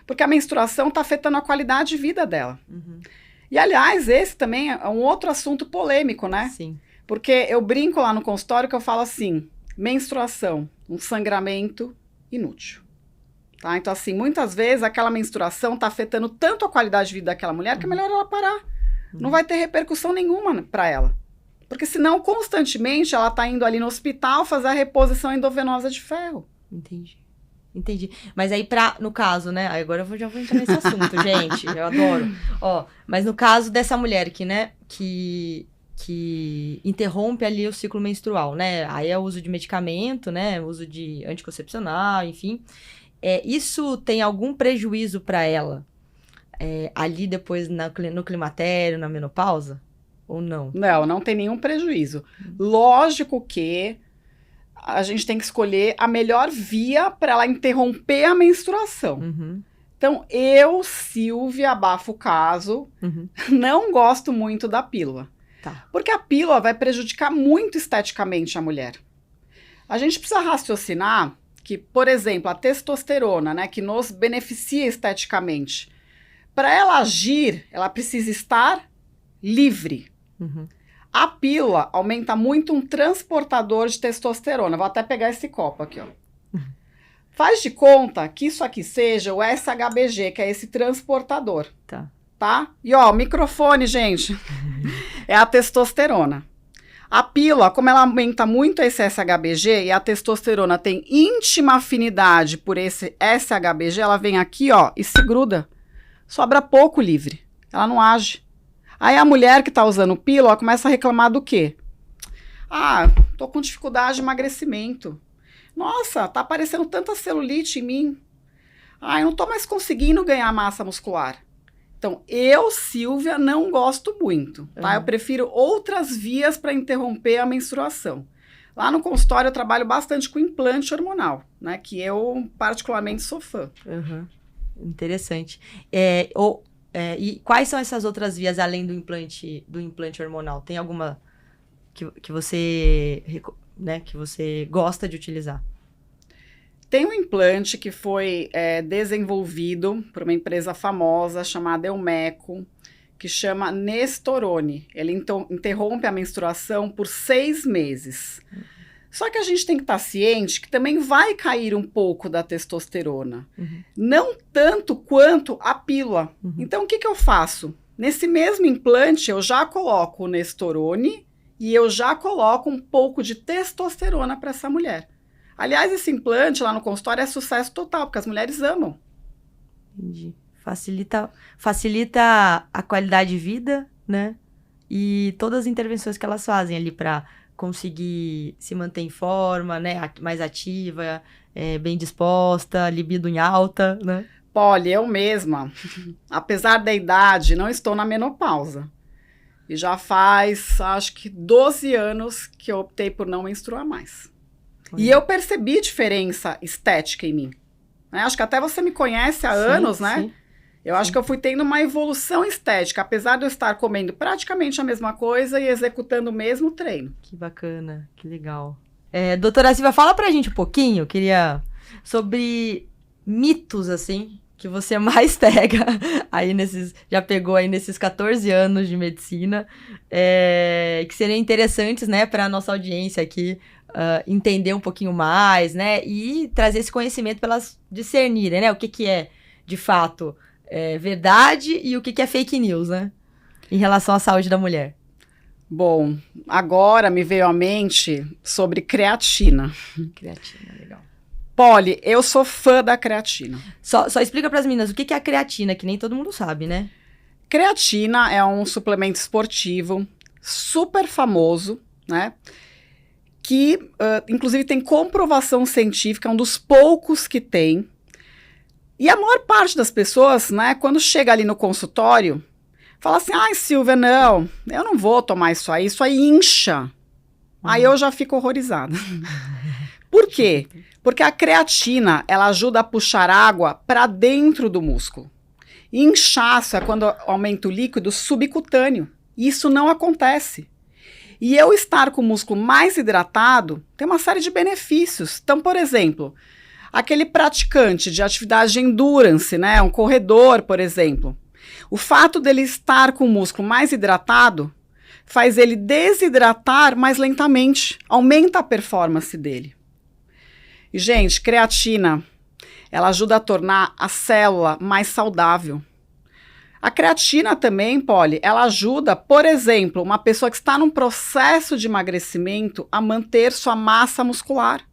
Porque a menstruação está afetando a qualidade de vida dela. E, aliás, esse também é um outro assunto polêmico, né? Sim. Porque eu brinco lá no consultório que eu falo assim, menstruação, um sangramento inútil. Tá? Então, assim, muitas vezes aquela menstruação está afetando tanto a qualidade de vida daquela mulher que é melhor ela parar. Não vai ter repercussão nenhuma para ela. Porque senão, constantemente, ela está indo ali no hospital fazer a reposição endovenosa de ferro. Entendi. Mas aí, no caso, né? Agora já vou entrar nesse assunto, gente. Eu adoro. Ó, mas no caso dessa mulher aqui, né? Que interrompe ali o ciclo menstrual, né? Aí é o uso de medicamento, né? O uso de anticoncepcional, enfim. Isso tem algum prejuízo para ela? Ali depois no climatério, na menopausa? Ou não? Não tem nenhum prejuízo. Lógico que a gente tem que escolher a melhor via para ela interromper a menstruação. Então, eu, Silvia, abafo o caso, não gosto muito da pílula. Tá. Porque a pílula vai prejudicar muito esteticamente a mulher. A gente precisa raciocinar que, por exemplo, a testosterona, né, que nos beneficia esteticamente, para ela agir, ela precisa estar livre. A pílula aumenta muito um transportador de testosterona. Vou até pegar esse copo aqui, ó. Faz de conta que isso aqui seja o SHBG, que é esse transportador. Tá? E ó, o microfone, gente, é a testosterona. A pílula, como ela aumenta muito esse SHBG e a testosterona tem íntima afinidade por esse SHBG, ela vem aqui, ó, e se gruda. Sobra pouco livre. Ela não age. Aí a mulher que tá usando pílula começa a reclamar do quê? Ah, tô com dificuldade de emagrecimento. Nossa, tá aparecendo tanta celulite em mim. Ah, eu não tô mais conseguindo ganhar massa muscular. Então, eu, Silvia, não gosto muito, tá? Eu prefiro outras vias para interromper a menstruação. Lá no consultório eu trabalho bastante com implante hormonal, né? Que eu particularmente sou fã. Interessante. E quais são essas outras vias além do implante hormonal? Tem alguma que você, né, que você gosta de utilizar? Tem um implante que foi desenvolvido por uma empresa famosa chamada Elmeco, que chama Nestorone. Ele interrompe a menstruação por 6 meses. Só que a gente tem que estar ciente que também vai cair um pouco da testosterona. Não tanto quanto a pílula. Então, o que eu faço? Nesse mesmo implante, eu já coloco o Nestorone e eu já coloco um pouco de testosterona para essa mulher. Aliás, esse implante lá no consultório é sucesso total, porque as mulheres amam. Entendi. Facilita a qualidade de vida, né? E todas as intervenções que elas fazem ali para conseguir se manter em forma, né? Mais ativa, bem disposta, libido em alta, né? Polly, eu mesma, apesar da idade, não estou na menopausa. E já faz, acho que 12 anos que eu optei por não menstruar mais. E eu percebi diferença estética em mim. Né? Acho que até você me conhece há anos, né? Sim. Eu acho que eu fui tendo uma evolução estética, apesar de eu estar comendo praticamente a mesma coisa e executando o mesmo treino. Que bacana, que legal. Doutora Silvia, fala pra gente um pouquinho, eu queria, sobre mitos, assim, que você mais pega aí já pegou aí nesses 14 anos de medicina, que seriam interessantes, né, para a nossa audiência aqui, entender um pouquinho mais, né, e trazer esse conhecimento para elas discernirem, né, o que é, de fato, verdade e o que é fake news, né, em relação à saúde da mulher. Bom, agora me veio à mente sobre creatina. Creatina, legal. Polly, eu sou fã da creatina. Só explica para as meninas o que é a creatina, que nem todo mundo sabe, né? Creatina é um suplemento esportivo super famoso, né? Que, inclusive, tem comprovação científica, é um dos poucos que tem. E a maior parte das pessoas, né, quando chega ali no consultório, fala assim, ai, Silvia, não, eu não vou tomar isso aí incha. Aí eu já fico horrorizada. Por quê? Porque a creatina, ela ajuda a puxar água para dentro do músculo. E inchaço é quando aumenta o líquido subcutâneo. E isso não acontece. E eu estar com o músculo mais hidratado tem uma série de benefícios. Então, por exemplo, aquele praticante de atividade de endurance, né, um corredor, por exemplo, o fato dele estar com o músculo mais hidratado faz ele desidratar mais lentamente, aumenta a performance dele. E, gente, creatina, ela ajuda a tornar a célula mais saudável. A creatina também, Polly, ela ajuda, por exemplo, uma pessoa que está num processo de emagrecimento a manter sua massa muscular.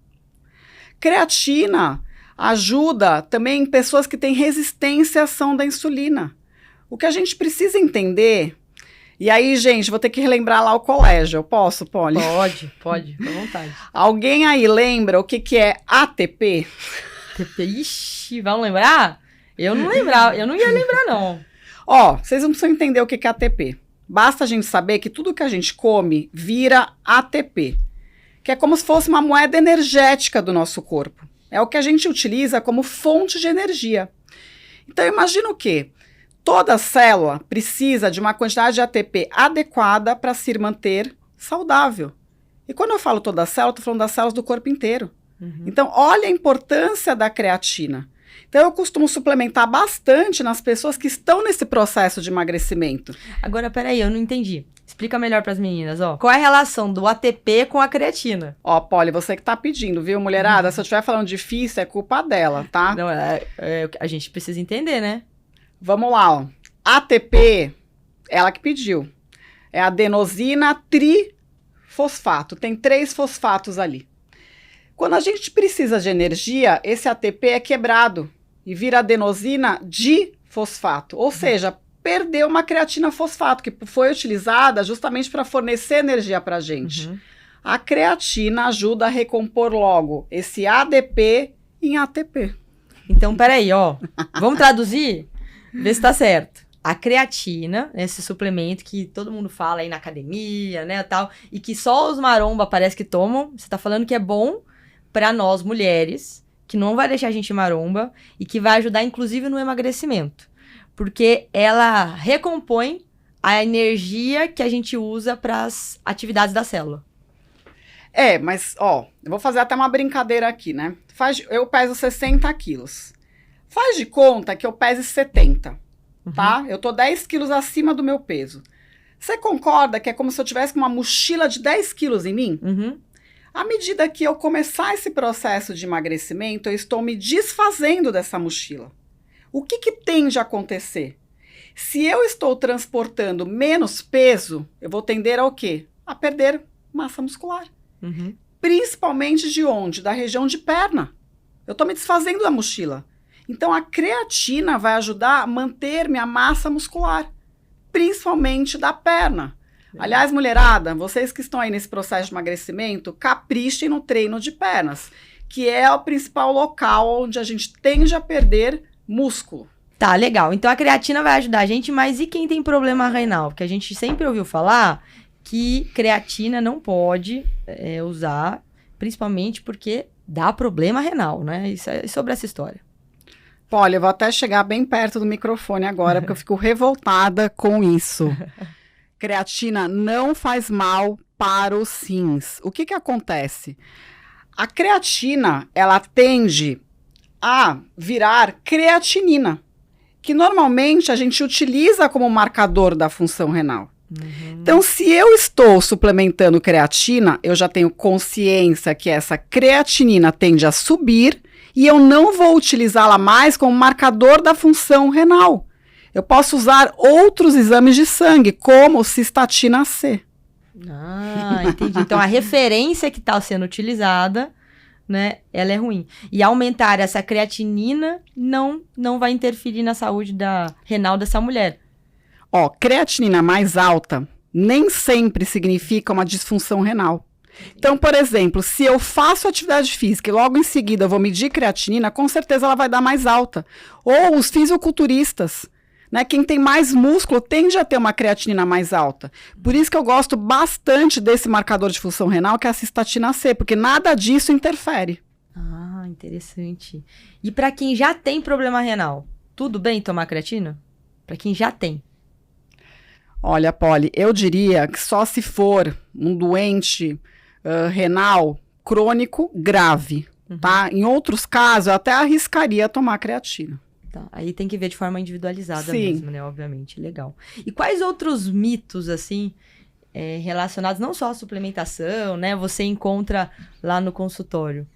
Creatina ajuda também pessoas que têm resistência à ação da insulina. O que a gente precisa entender... E aí, gente, vou ter que relembrar lá o colégio. Eu posso, Polly? Pode, fica à vontade. Alguém aí lembra o que é ATP? ATP, ixi, vamos lembrar? Eu não ia lembrar, não. Ó, vocês não precisam entender o que é ATP. Basta a gente saber que tudo que a gente come vira ATP, que é como se fosse uma moeda energética do nosso corpo. É o que a gente utiliza como fonte de energia. Então, imagina o quê? Toda célula precisa de uma quantidade de ATP adequada para se manter saudável. E quando eu falo toda célula, eu estou falando das células do corpo inteiro. Uhum. Então, olha a importância da creatina. Então, eu costumo suplementar bastante nas pessoas que estão nesse processo de emagrecimento. Agora, peraí, eu não entendi. Explica melhor para as meninas, ó. Qual é a relação do ATP com a creatina? Ó, Polly, você que tá pedindo, viu, mulherada? Se eu estiver falando difícil, é culpa dela, tá? Não, a gente precisa entender, né? Vamos lá, ó. ATP, ela que pediu. É adenosina trifosfato. Tem 3 fosfatos ali. Quando a gente precisa de energia, esse ATP é quebrado e vira adenosina difosfato. Ou seja, perdeu uma creatina fosfato, que foi utilizada justamente para fornecer energia para a gente. Uhum. A creatina ajuda a recompor logo esse ADP em ATP. Então, peraí, ó. Vamos traduzir? Vê se tá certo. A creatina, esse suplemento que todo mundo fala aí na academia, né, tal, e que só os maromba parece que tomam, você tá falando que é bom pra nós mulheres, que não vai deixar a gente maromba e que vai ajudar inclusive no emagrecimento, porque ela recompõe a energia que a gente usa para as atividades da célula. Mas, ó, eu vou fazer até uma brincadeira aqui, né? Eu peso 60 quilos. Faz de conta que eu pese 70, tá? Eu tô 10 quilos acima do meu peso. Você concorda que é como se eu tivesse uma mochila de 10 quilos em mim? Uhum. À medida que eu começar esse processo de emagrecimento, eu estou me desfazendo dessa mochila. O que tende a acontecer? Se eu estou transportando menos peso, eu vou tender ao quê? A perder massa muscular. Uhum. principalmente de onde? Da região de perna. Eu estou me desfazendo da mochila. Então, a creatina vai ajudar a manter minha massa muscular, principalmente da perna. Aliás, mulherada, vocês que estão aí nesse processo de emagrecimento, caprichem no treino de pernas, que é o principal local onde a gente tende a perder músculo. Tá, legal. Então a creatina vai ajudar a gente, mas e quem tem problema renal? Porque a gente sempre ouviu falar que creatina não pode usar, principalmente porque dá problema renal, né? Isso é sobre essa história. Olha, eu vou até chegar bem perto do microfone agora, porque eu fico revoltada com isso. Creatina não faz mal para os rins. O que acontece? A creatina, ela tende a virar creatinina, que normalmente a gente utiliza como marcador da função renal. Então, se eu estou suplementando creatina, eu já tenho consciência que essa creatinina tende a subir e eu não vou utilizá-la mais como marcador da função renal. Eu posso usar outros exames de sangue, como cistatina C. Ah, entendi. Então, a referência que está sendo utilizada, né, ela é ruim. E aumentar essa creatinina não vai interferir na saúde renal dessa mulher. Ó, creatinina mais alta nem sempre significa uma disfunção renal. Então, por exemplo, se eu faço atividade física e logo em seguida eu vou medir creatinina, com certeza ela vai dar mais alta. Ou os fisiculturistas, né, quem tem mais músculo tende a ter uma creatinina mais alta. Por isso que eu gosto bastante desse marcador de função renal, que é a cistatina C, porque nada disso interfere. Ah, interessante. E para quem já tem problema renal, tudo bem tomar creatina? Para quem já tem. Olha, Polly, eu diria que só se for um doente renal crônico grave, tá? Em outros casos, eu até arriscaria tomar creatina. Tá, aí tem que ver de forma individualizada Sim. mesmo, né? Obviamente, legal. E quais outros mitos, assim, relacionados não só à suplementação, né? Você encontra lá no consultório?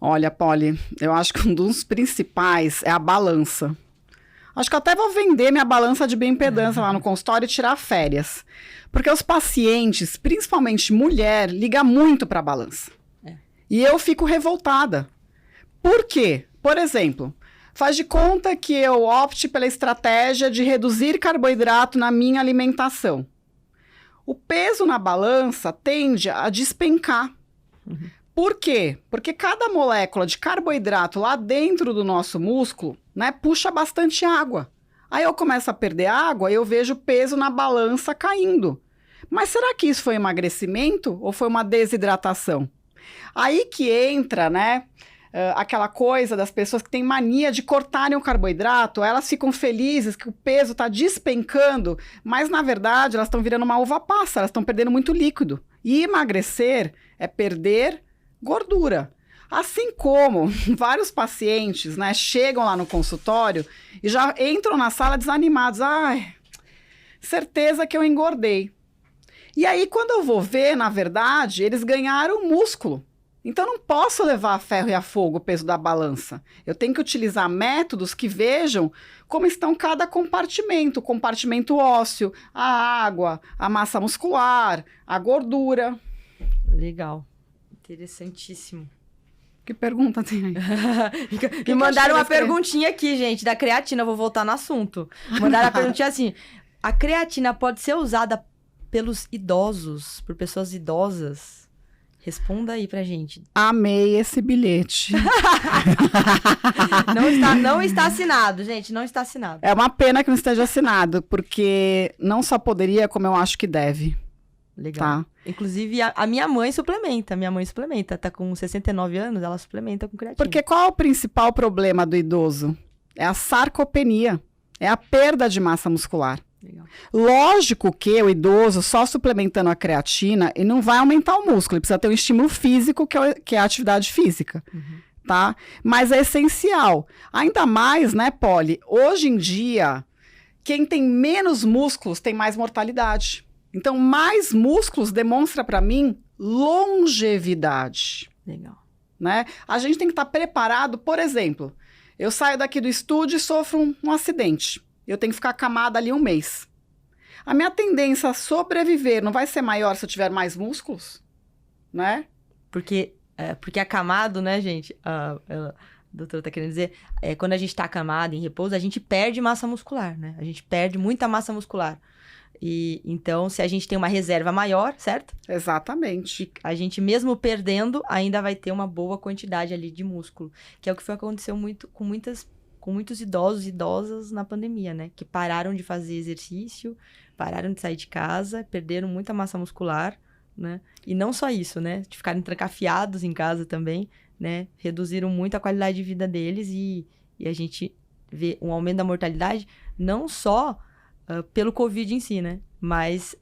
Olha, Polly, eu acho que um dos principais é a balança. Acho que eu até vou vender minha balança de bioimpedância lá no consultório e tirar férias. Porque os pacientes, principalmente mulher, ligam muito para a balança. E eu fico revoltada. Por quê? Por exemplo, faz de conta que eu opte pela estratégia de reduzir carboidrato na minha alimentação. O peso na balança tende a despencar. Por quê? Porque cada molécula de carboidrato lá dentro do nosso músculo, né, puxa bastante água. Aí eu começo a perder água e eu vejo o peso na balança caindo. Mas será que isso foi emagrecimento ou foi uma desidratação? Aí que entra, né, aquela coisa das pessoas que têm mania de cortarem o carboidrato, elas ficam felizes que o peso está despencando, mas na verdade elas estão virando uma uva passa, elas estão perdendo muito líquido. E emagrecer é perder gordura. Assim como vários pacientes, né, chegam lá no consultório e já entram na sala desanimados. Ai, certeza que eu engordei. E aí, quando eu vou ver, na verdade, eles ganharam músculo. Então, não posso levar a ferro e a fogo o peso da balança. Eu tenho que utilizar métodos que vejam como estão cada compartimento. O compartimento ósseo, a água, a massa muscular, a gordura. Legal. Interessantíssimo. Que pergunta tem aí? Me mandaram uma perguntinha aqui, gente, da creatina. Eu vou voltar no assunto. Mandaram a perguntinha assim: a creatina pode ser usada pelos idosos, por pessoas idosas? Responda aí pra gente. Amei esse bilhete. Não está assinado, gente. Não está assinado. É uma pena que não esteja assinado, porque não só poderia, como eu acho que deve. Legal. Tá. Inclusive, a minha mãe suplementa. Minha mãe suplementa. Tá com 69 anos, ela suplementa com creatina. Porque qual é o principal problema do idoso? É a sarcopenia. É a perda de massa muscular. Legal. Lógico que o idoso, só suplementando a creatina, ele não vai aumentar o músculo. Ele precisa ter um estímulo físico, que é a atividade física. Tá? Mas é essencial. Ainda mais, né, Polly? Hoje em dia, quem tem menos músculos tem mais mortalidade. Então, mais músculos demonstra para mim longevidade. Legal. Né? A gente tem que estar preparado, por exemplo, eu saio daqui do estúdio e sofro um acidente. Eu tenho que ficar acamada ali 1 mês. A minha tendência a sobreviver não vai ser maior se eu tiver mais músculos? Né? Porque acamado, né, gente? A doutora tá querendo dizer, quando a gente tá acamado, em repouso, a gente perde massa muscular, né? A gente perde muita massa muscular. E então, se a gente tem uma reserva maior, certo? Exatamente. A gente, mesmo perdendo, ainda vai ter uma boa quantidade ali de músculo. Que é o que aconteceu muito com muitos idosos e idosas na pandemia, né? Que pararam de fazer exercício, pararam de sair de casa, perderam muita massa muscular, né? E não só isso, né? De ficarem trancafiados em casa também, né? Reduziram muito a qualidade de vida deles e a gente vê um aumento da mortalidade, não só pelo Covid em si, né? Mas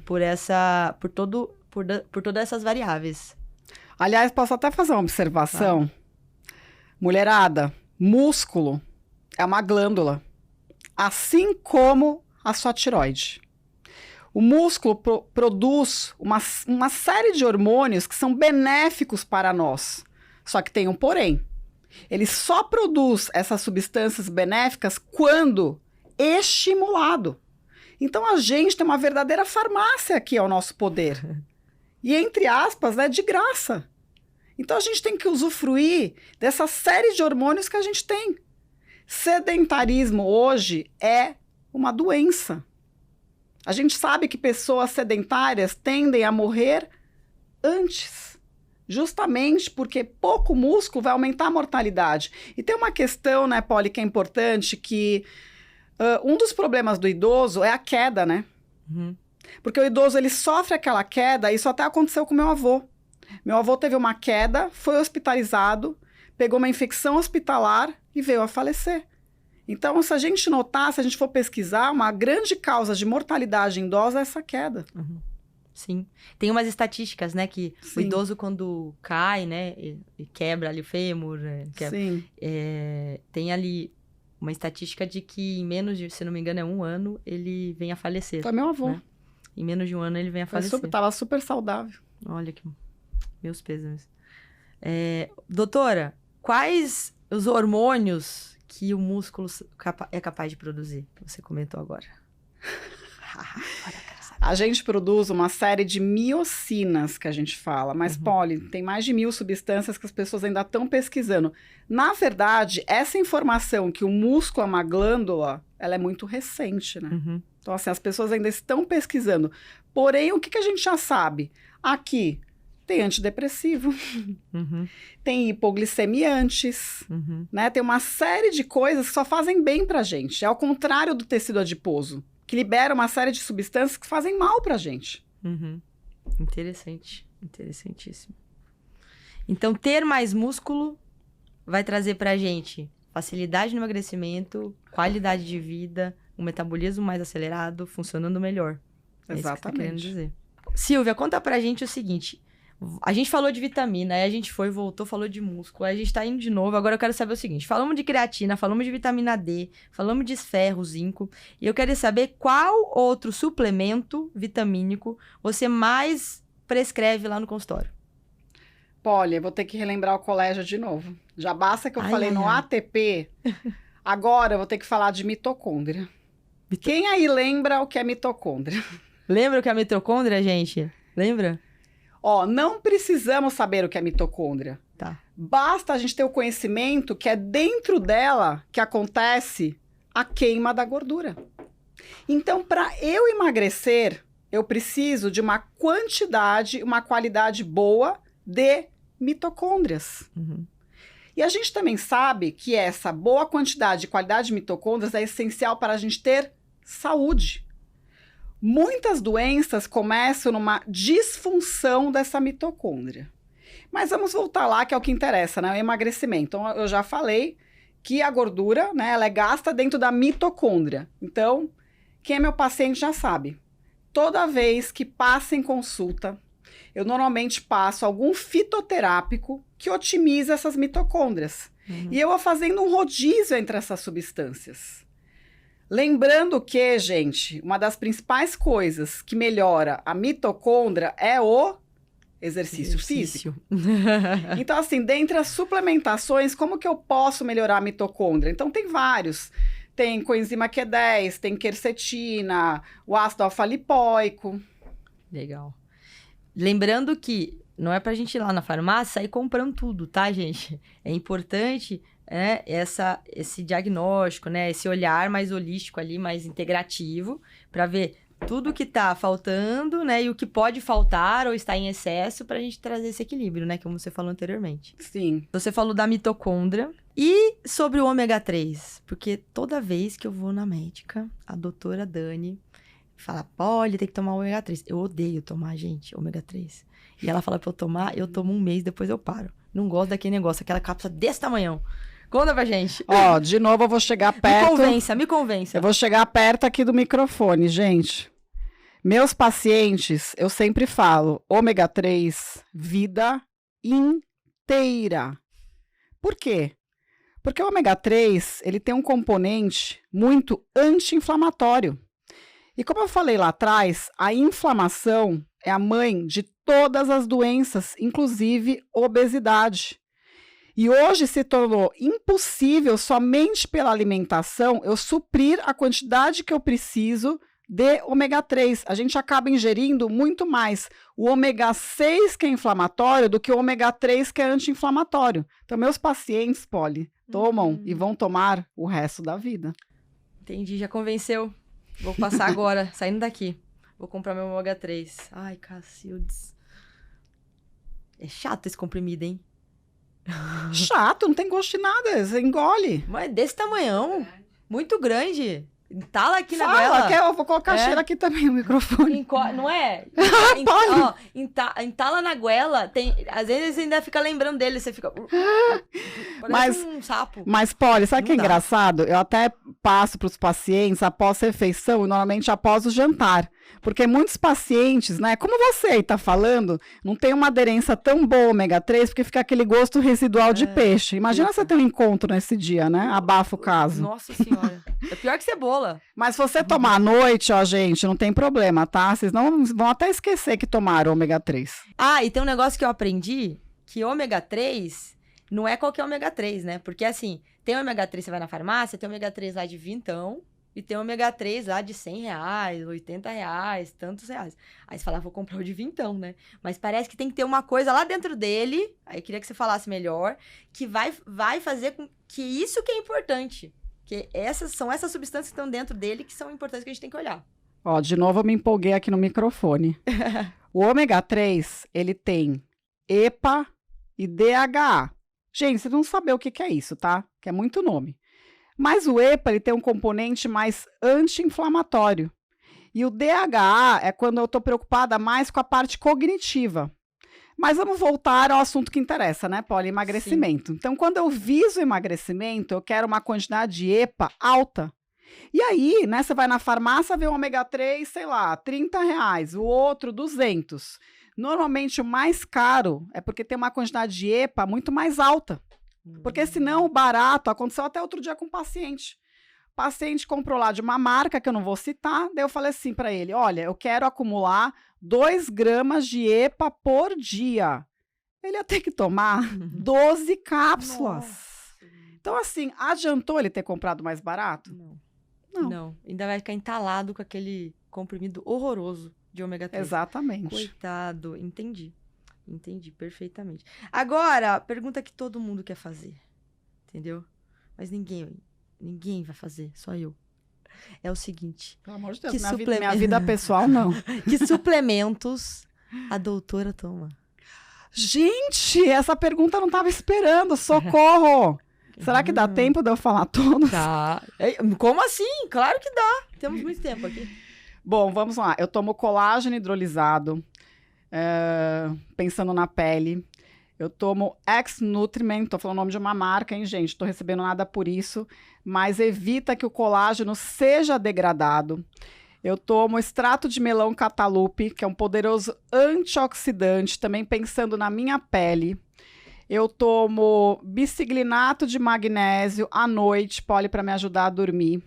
por todas essas variáveis. Aliás, posso até fazer uma observação? Mulherada, músculo é uma glândula, assim como a sua tireoide. O músculo produz uma série de hormônios que são benéficos para nós. Só que tem um porém. Ele só produz essas substâncias benéficas quando estimulado. Então a gente tem uma verdadeira farmácia aqui ao nosso poder. E entre aspas, né, de graça. Então a gente tem que usufruir dessa série de hormônios que a gente tem. Sedentarismo hoje é uma doença. A gente sabe que pessoas sedentárias tendem a morrer antes, justamente porque pouco músculo vai aumentar a mortalidade. E tem uma questão, né, Polly, que é importante, que um dos problemas do idoso é a queda, né? Uhum. Porque o idoso, ele sofre aquela queda, isso até aconteceu com meu avô. Meu avô teve uma queda, foi hospitalizado, pegou uma infecção hospitalar e veio a falecer. Então, se a gente notar, se a gente for pesquisar, uma grande causa de mortalidade idosa é essa queda. Uhum. Sim. Tem umas estatísticas, né, que o idoso quando cai, né, e quebra ali o fêmur, tem ali uma estatística de que em menos de, se não me engano, 1 ano, ele vem a falecer. Foi meu avô. Né? Em menos de 1 ano ele vem a falecer. Tava super saudável. Olha que... Meus pêsames. Doutora, quais os hormônios que o músculo é capaz de produzir? Que você comentou agora. A gente produz uma série de miocinas, que a gente fala, mas, Polly, tem mais de 1000 substâncias que as pessoas ainda estão pesquisando. Na verdade, essa informação que o músculo é uma glândula, ela é muito recente, né? Uhum. Então, assim, as pessoas ainda estão pesquisando. Porém, o que a gente já sabe? Aqui, tem antidepressivo, tem hipoglicemiantes, né? Tem uma série de coisas que só fazem bem pra gente. É ao contrário do tecido adiposo, que libera uma série de substâncias que fazem mal pra gente. Interessante. Interessantíssimo. Então, ter mais músculo vai trazer pra gente facilidade no emagrecimento, qualidade de vida, um metabolismo mais acelerado, funcionando melhor. É isso que você tá querendo dizer. Silvia, conta pra gente o seguinte. A gente falou de vitamina, aí a gente foi, voltou, falou de músculo, aí a gente tá indo de novo. Agora eu quero saber o seguinte: falamos de creatina, falamos de vitamina D, falamos de ferro, zinco, e eu quero saber qual outro suplemento vitamínico você mais prescreve lá no consultório. Polly, eu vou ter que relembrar o colégio de novo. Já basta que eu falei no ATP, agora eu vou ter que falar de mitocôndria. Quem aí lembra o que é mitocôndria? Lembra o que é a mitocôndria, gente? Lembra? Não precisamos saber o que é mitocôndria. Tá. Basta a gente ter o conhecimento que é dentro dela que acontece a queima da gordura. Então, para eu emagrecer, eu preciso de uma quantidade, uma qualidade boa de mitocôndrias. E a gente também sabe que essa boa quantidade e qualidade de mitocôndrias é essencial para a gente ter saúde. Muitas doenças começam numa disfunção dessa mitocôndria. Mas vamos voltar lá, que é o que interessa, né? O emagrecimento. Então, eu já falei que a gordura, né, ela é gasta dentro da mitocôndria. Então, quem é meu paciente já sabe. Toda vez que passa em consulta, eu normalmente passo algum fitoterápico que otimiza essas mitocôndrias. E eu vou fazendo um rodízio entre essas substâncias. Lembrando que, gente, uma das principais coisas que melhora a mitocôndria é o exercício físico. Então, assim, dentre as suplementações, como que eu posso melhorar a mitocôndria? Então, tem vários. Tem coenzima Q10, tem quercetina, o ácido alfa-lipóico. Legal. Lembrando que não é pra gente ir lá na farmácia e sair comprando tudo, tá, gente? É importante, né, esse diagnóstico, né? Esse olhar mais holístico ali, mais integrativo, pra ver tudo que tá faltando, né? E o que pode faltar ou está em excesso pra gente trazer esse equilíbrio, né? Como você falou anteriormente. Sim. Você falou da mitocôndria. E sobre o ômega 3? Porque toda vez que eu vou na médica, a doutora Dani fala, Polly, tem que tomar ômega 3. Eu odeio tomar, gente, ômega 3. E ela fala pra eu tomar, eu tomo um mês, depois eu paro. Não gosto daquele negócio, aquela cápsula desse tamanhão. Conta pra gente. Ó, de novo eu vou chegar perto. Me convença. Eu vou chegar perto aqui do microfone, gente. Meus pacientes, eu sempre falo, ômega 3, vida inteira. Por quê? Porque o ômega 3, ele tem um componente muito anti-inflamatório. E como eu falei lá atrás, a inflamação é a mãe de todas as doenças, inclusive obesidade. E hoje se tornou impossível, somente pela alimentação, eu suprir a quantidade que eu preciso de ômega 3. A gente acaba ingerindo muito mais o ômega 6, que é inflamatório, do que o ômega 3, que é anti-inflamatório. Então, meus pacientes, Polly, tomam e vão tomar o resto da vida. Entendi, já convenceu. Vou passar agora, saindo daqui. Vou comprar meu ômega 3. Ai, Cacildes. É chato esse comprimido, hein? Chato, não tem gosto de nada, você engole. Mas desse tamanhão, muito grande. Entala aqui na Fala, goela. que eu vou colocar a cheira aqui também, o microfone. Não é? Entala na goela. Às vezes você ainda fica lembrando dele. Você fica... Parece um sapo. Mas, Polly, sabe o que é dá. engraçado? Eu até passo para os pacientes após a refeição e normalmente após o jantar. Porque muitos pacientes, né, como você aí tá falando, não tem uma aderência tão boa ao ômega 3, porque fica aquele gosto residual de peixe. Imagina você ter um encontro nesse dia, né? Abafa o caso. Nossa senhora. É pior que cebola. Mas se você tomar à noite, ó, gente, não tem problema, tá? Vocês não vão até esquecer que tomaram ômega 3. Ah, e tem um negócio que eu aprendi, que ômega 3 não é qualquer ômega 3, né? Porque assim, tem ômega 3, você vai na farmácia, tem ômega 3 lá de vintão, e tem ômega 3 lá de R$100, R$80, tantos reais. Aí você fala, vou comprar o de vintão, né? Mas parece que tem que ter uma coisa lá dentro dele, aí eu queria que você falasse melhor, que vai fazer com que isso que é importante. Que são essas substâncias que estão dentro dele que são importantes, que a gente tem que olhar. Ó, de novo eu me empolguei aqui no microfone. O ômega 3, ele tem EPA e DHA. Gente, vocês não sabem o que é isso, tá? Que é muito nome. Mas o EPA, ele tem um componente mais anti-inflamatório. E o DHA é quando eu estou preocupada mais com a parte cognitiva. Mas vamos voltar ao assunto que interessa, né, Polly? Emagrecimento. Sim. Então, quando eu viso emagrecimento, eu quero uma quantidade de EPA alta. E aí, né, você vai na farmácia, vê um ômega 3, sei lá, R$30, o outro 200. Normalmente, o mais caro é porque tem uma quantidade de EPA muito mais alta. Porque senão o barato, aconteceu até outro dia com um paciente. O paciente comprou lá de uma marca que eu não vou citar, daí eu falei assim para ele, olha, eu quero acumular 2 gramas de EPA por dia. Ele ia ter que tomar 12 cápsulas. Nossa. Então assim, adiantou ele ter comprado mais barato? Não. Ainda vai ficar entalado com aquele comprimido horroroso de ômega 3. Exatamente. Coitado, entendi perfeitamente. Agora, a pergunta que todo mundo quer fazer, entendeu? Mas ninguém vai fazer, só eu. É o seguinte. Pelo amor de Deus, minha vida pessoal, não. Que suplementos a doutora toma? Gente, essa pergunta eu não estava esperando, socorro! Será que dá tempo de eu falar todos? Tá. Como assim? Claro que dá. Temos muito tempo aqui. Bom, vamos lá. Eu tomo colágeno hidrolisado, pensando na pele. Eu tomo X-Nutriment, tô falando o nome de uma marca, hein, gente? Tô recebendo nada por isso, mas evita que o colágeno seja degradado. Eu tomo extrato de melão Catalupe, que é um poderoso antioxidante, também pensando na minha pele. Eu tomo biciglinato de magnésio à noite, Polly, para me ajudar a dormir.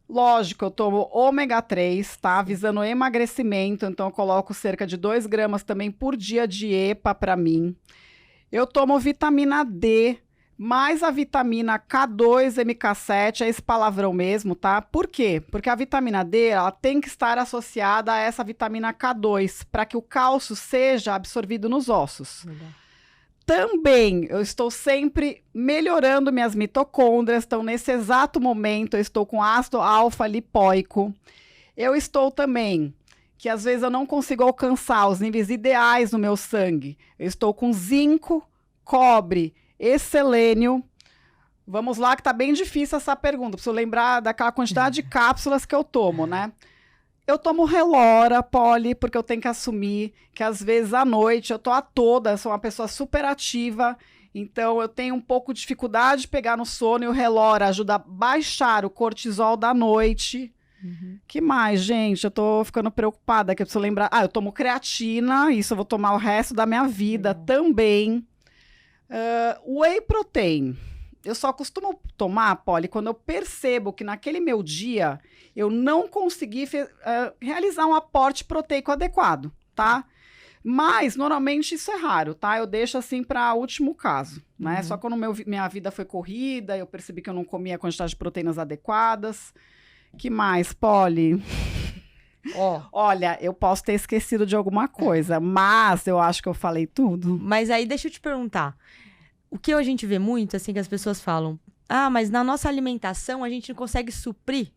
Lógico, eu tomo ômega 3, tá? Visando emagrecimento, então eu coloco cerca de 2 gramas também por dia de EPA para mim. Eu tomo vitamina D, mais a vitamina K2, MK7, é esse palavrão mesmo, tá? Por quê? Porque a vitamina D, ela tem que estar associada a essa vitamina K2, para que o cálcio seja absorvido nos ossos. Legal. Também, eu estou sempre melhorando minhas mitocôndrias, então nesse exato momento eu estou com ácido alfa-lipóico. Eu estou também, que às vezes eu não consigo alcançar os níveis ideais no meu sangue. Eu estou com zinco, cobre e selênio. Vamos lá que tá bem difícil essa pergunta, preciso lembrar daquela quantidade de cápsulas que eu tomo, né? Eu tomo Relora, Poli, porque eu tenho que assumir que às vezes à noite eu tô a toda, sou uma pessoa super ativa, então eu tenho um pouco de dificuldade de pegar no sono e o Relora ajuda a baixar o cortisol da noite. Que mais, gente? Eu tô ficando preocupada, que eu preciso lembrar. Eu tomo creatina, isso eu vou tomar o resto da minha vida também. Whey protein. Eu só costumo tomar, Poli, quando eu percebo que naquele meu dia eu não consegui realizar um aporte proteico adequado, tá? Mas, normalmente, isso é raro, tá? Eu deixo, assim, para último caso, né? Só quando minha vida foi corrida, eu percebi que eu não comia a quantidade de proteínas adequadas. Que mais, Poli? Olha, eu posso ter esquecido de alguma coisa, mas eu acho que eu falei tudo. Mas aí, deixa eu te perguntar. O que a gente vê muito, assim, que as pessoas falam, mas na nossa alimentação a gente não consegue suprir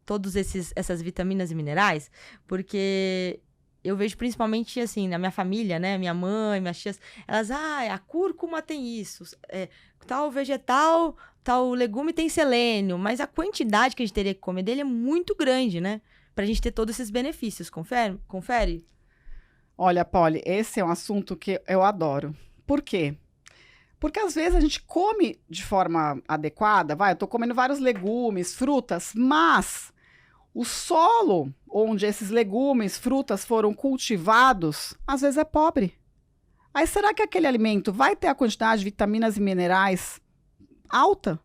todas essas vitaminas e minerais, porque eu vejo principalmente, assim, na minha família, né, minha mãe, minhas tias, elas, a cúrcuma tem isso, tal vegetal, tal legume tem selênio, mas a quantidade que a gente teria que comer dele é muito grande, né, pra gente ter todos esses benefícios, confere? Olha, Poli, esse é um assunto que eu adoro. Por quê? Porque às vezes a gente come de forma adequada, eu tô comendo vários legumes, frutas, mas o solo onde esses legumes, frutas foram cultivados, às vezes é pobre. Aí será que aquele alimento vai ter a quantidade de vitaminas e minerais alta?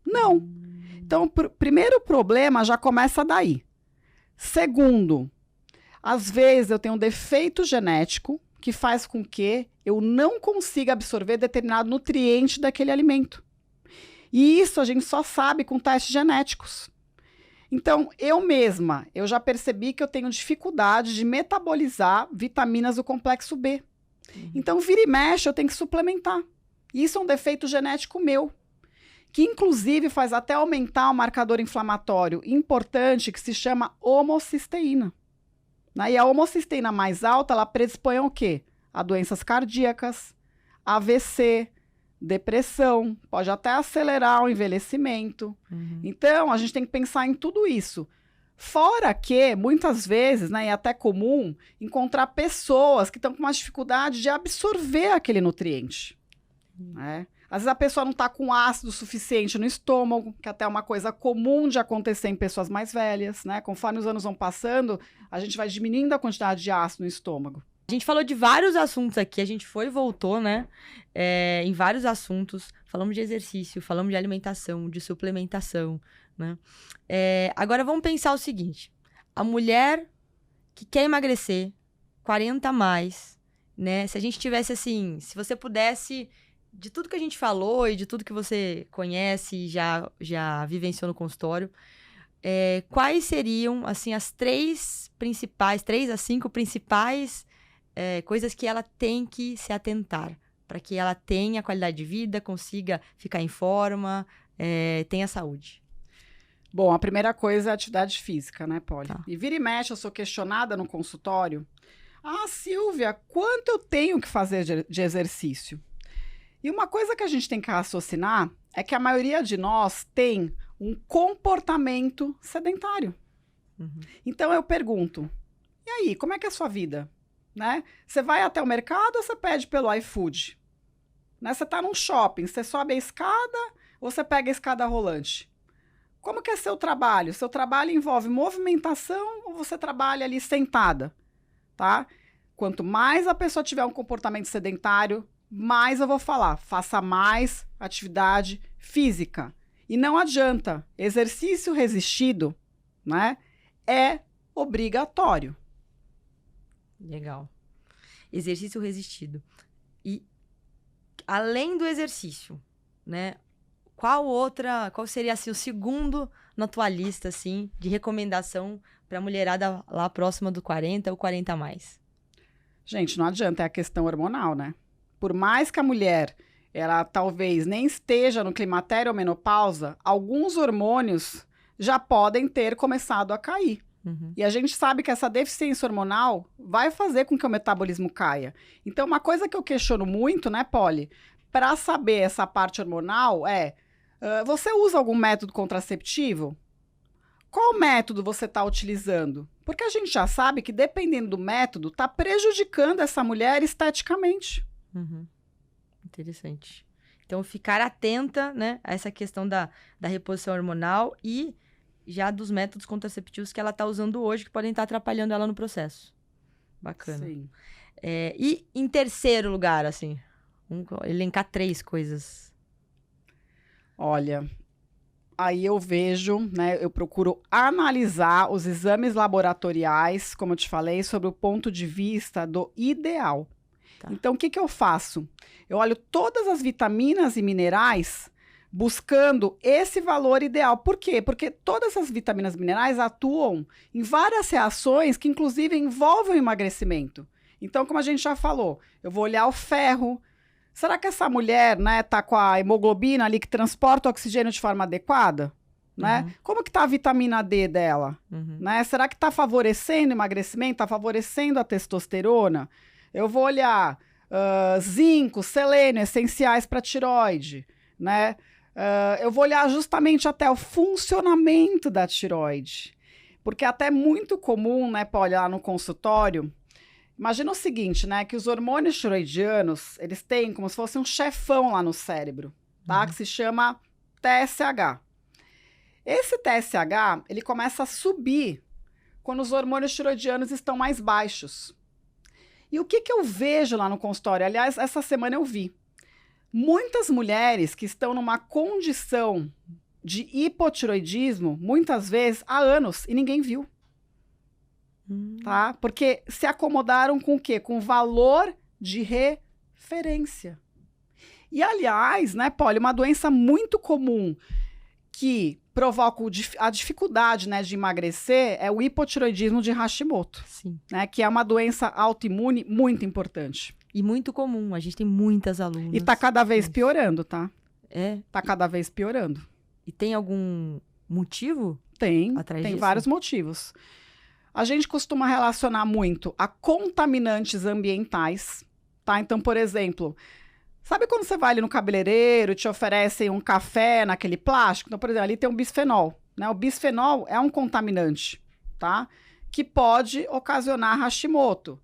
Não. Então, primeiro problema já começa daí. Segundo, às vezes eu tenho um defeito genético que faz com que eu não consiga absorver determinado nutriente daquele alimento. E isso a gente só sabe com testes genéticos. Então, eu já percebi que eu tenho dificuldade de metabolizar vitaminas do complexo B. Então, vira e mexe, eu tenho que suplementar. Isso é um defeito genético meu, que inclusive faz até aumentar o marcador inflamatório importante que se chama homocisteína. E a homocisteína mais alta, ela predispõe ao quê? A doenças cardíacas, AVC, depressão, pode até acelerar o envelhecimento. Então, a gente tem que pensar em tudo isso. Fora que, muitas vezes, né, é até comum encontrar pessoas que estão com uma dificuldade de absorver aquele nutriente. Né? Às vezes a pessoa não está com ácido suficiente no estômago, que até é uma coisa comum de acontecer em pessoas mais velhas, né? Conforme os anos vão passando, a gente vai diminuindo a quantidade de ácido no estômago. A gente falou de vários assuntos aqui, a gente foi e voltou, né? Em vários assuntos. Falamos de exercício, falamos de alimentação, de suplementação, né? Agora vamos pensar o seguinte. A mulher que quer emagrecer, 40 a mais, né? Se a gente tivesse assim, se você pudesse, de tudo que a gente falou e de tudo que você conhece e já vivenciou no consultório, quais seriam, assim, as 3 a 5 principais coisas que ela tem que se atentar para que ela tenha qualidade de vida, consiga ficar em forma, tenha saúde? Bom, a primeira coisa é a atividade física, né, Poli? Tá. E vira e mexe, eu sou questionada no consultório. Silvia, quanto eu tenho que fazer de exercício? E uma coisa que a gente tem que raciocinar é que a maioria de nós tem um comportamento sedentário. Então eu pergunto, e aí, como é que é a sua vida? Né? Você vai até o mercado ou você pede pelo iFood? Né? Você está num shopping, você sobe a escada ou você pega a escada rolante? Como que é seu trabalho? Seu trabalho envolve movimentação ou você trabalha ali sentada? Tá? Quanto mais a pessoa tiver um comportamento sedentário, mais eu vou falar, faça mais atividade física. E não adianta, exercício resistido, né, é obrigatório. Legal. Exercício resistido. E além do exercício, né? Qual seria, assim, o segundo na tua lista, assim, de recomendação pra mulherada lá próxima do 40 ou 40 a mais? Gente, não adianta, é a questão hormonal, né? Por mais que a mulher, ela talvez nem esteja no climatério ou menopausa, alguns hormônios já podem ter começado a cair. Uhum. E a gente sabe que essa deficiência hormonal vai fazer com que o metabolismo caia. Então, uma coisa que eu questiono muito, né, Polly, para saber essa parte hormonal você usa algum método contraceptivo? Qual método você está utilizando? Porque a gente já sabe que, dependendo do método, está prejudicando essa mulher esteticamente. Uhum. Interessante. Então, ficar atenta, né, a essa questão da reposição hormonal e já dos métodos contraceptivos que ela está usando hoje, que podem estar atrapalhando ela no processo. Bacana. Sim. E em terceiro lugar, assim, elencar 3 coisas. Olha, aí eu vejo, né, eu procuro analisar os exames laboratoriais, como eu te falei, sobre o ponto de vista do ideal. Tá. Então, o que eu faço? Eu olho todas as vitaminas e minerais buscando esse valor ideal. Por quê? Porque todas as vitaminas e minerais atuam em várias reações que, inclusive, envolvem o emagrecimento. Então, como a gente já falou, eu vou olhar o ferro. Será que essa mulher, né, tá com a hemoglobina ali que transporta o oxigênio de forma adequada? Né? Uhum. Como que tá a vitamina D dela? Uhum. Né? Será que tá favorecendo o emagrecimento? Tá favorecendo a testosterona? Eu vou olhar zinco, selênio, essenciais para tiroide, né? Eu vou olhar justamente até o funcionamento da tiroide. Porque até é muito comum, né, Polly, lá no consultório. Imagina o seguinte, né, que os hormônios tiroidianos, eles têm como se fosse um chefão lá no cérebro, tá? Que se chama TSH. Esse TSH, ele começa a subir quando os hormônios tiroidianos estão mais baixos. E o que eu vejo lá no consultório? Aliás, essa semana eu vi. Muitas mulheres que estão numa condição de hipotiroidismo, muitas vezes há anos, e ninguém viu. Tá? Porque se acomodaram com o quê? Com valor de referência. E, aliás, né, Polly, uma doença muito comum que provoca a dificuldade, né, de emagrecer é o hipotiroidismo de Hashimoto. Sim. Né, que é uma doença autoimune muito importante. E muito comum, a gente tem muitas alunas. E tá cada vez piorando, tá? É? Tá cada vez piorando. E tem algum motivo? Tem atrás disso? Vários motivos. A gente costuma relacionar muito a contaminantes ambientais, tá? Então, por exemplo, sabe quando você vai ali no cabeleireiro e te oferecem um café naquele plástico? Então, por exemplo, ali tem um bisfenol, né? O bisfenol é um contaminante, tá? Que pode ocasionar Hashimoto.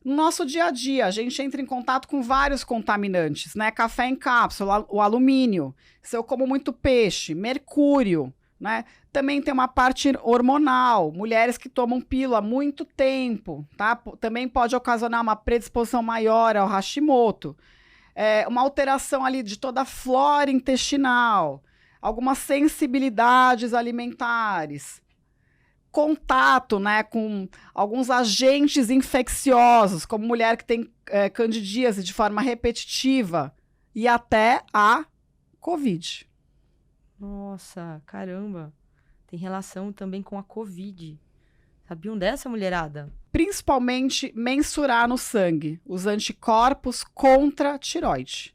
No nosso dia a dia, a gente entra em contato com vários contaminantes, né? Café em cápsula, o alumínio, se eu como muito peixe, mercúrio, né? Também tem uma parte hormonal, mulheres que tomam pílula há muito tempo, tá? Também pode ocasionar uma predisposição maior ao Hashimoto. Uma alteração ali de toda a flora intestinal, algumas sensibilidades alimentares, contato, né, com alguns agentes infecciosos, como mulher que tem candidíase de forma repetitiva, e até a Covid. Nossa, caramba. Tem relação também com a Covid. Sabiam dessa, mulherada? Principalmente mensurar no sangue os anticorpos contra a tiroide.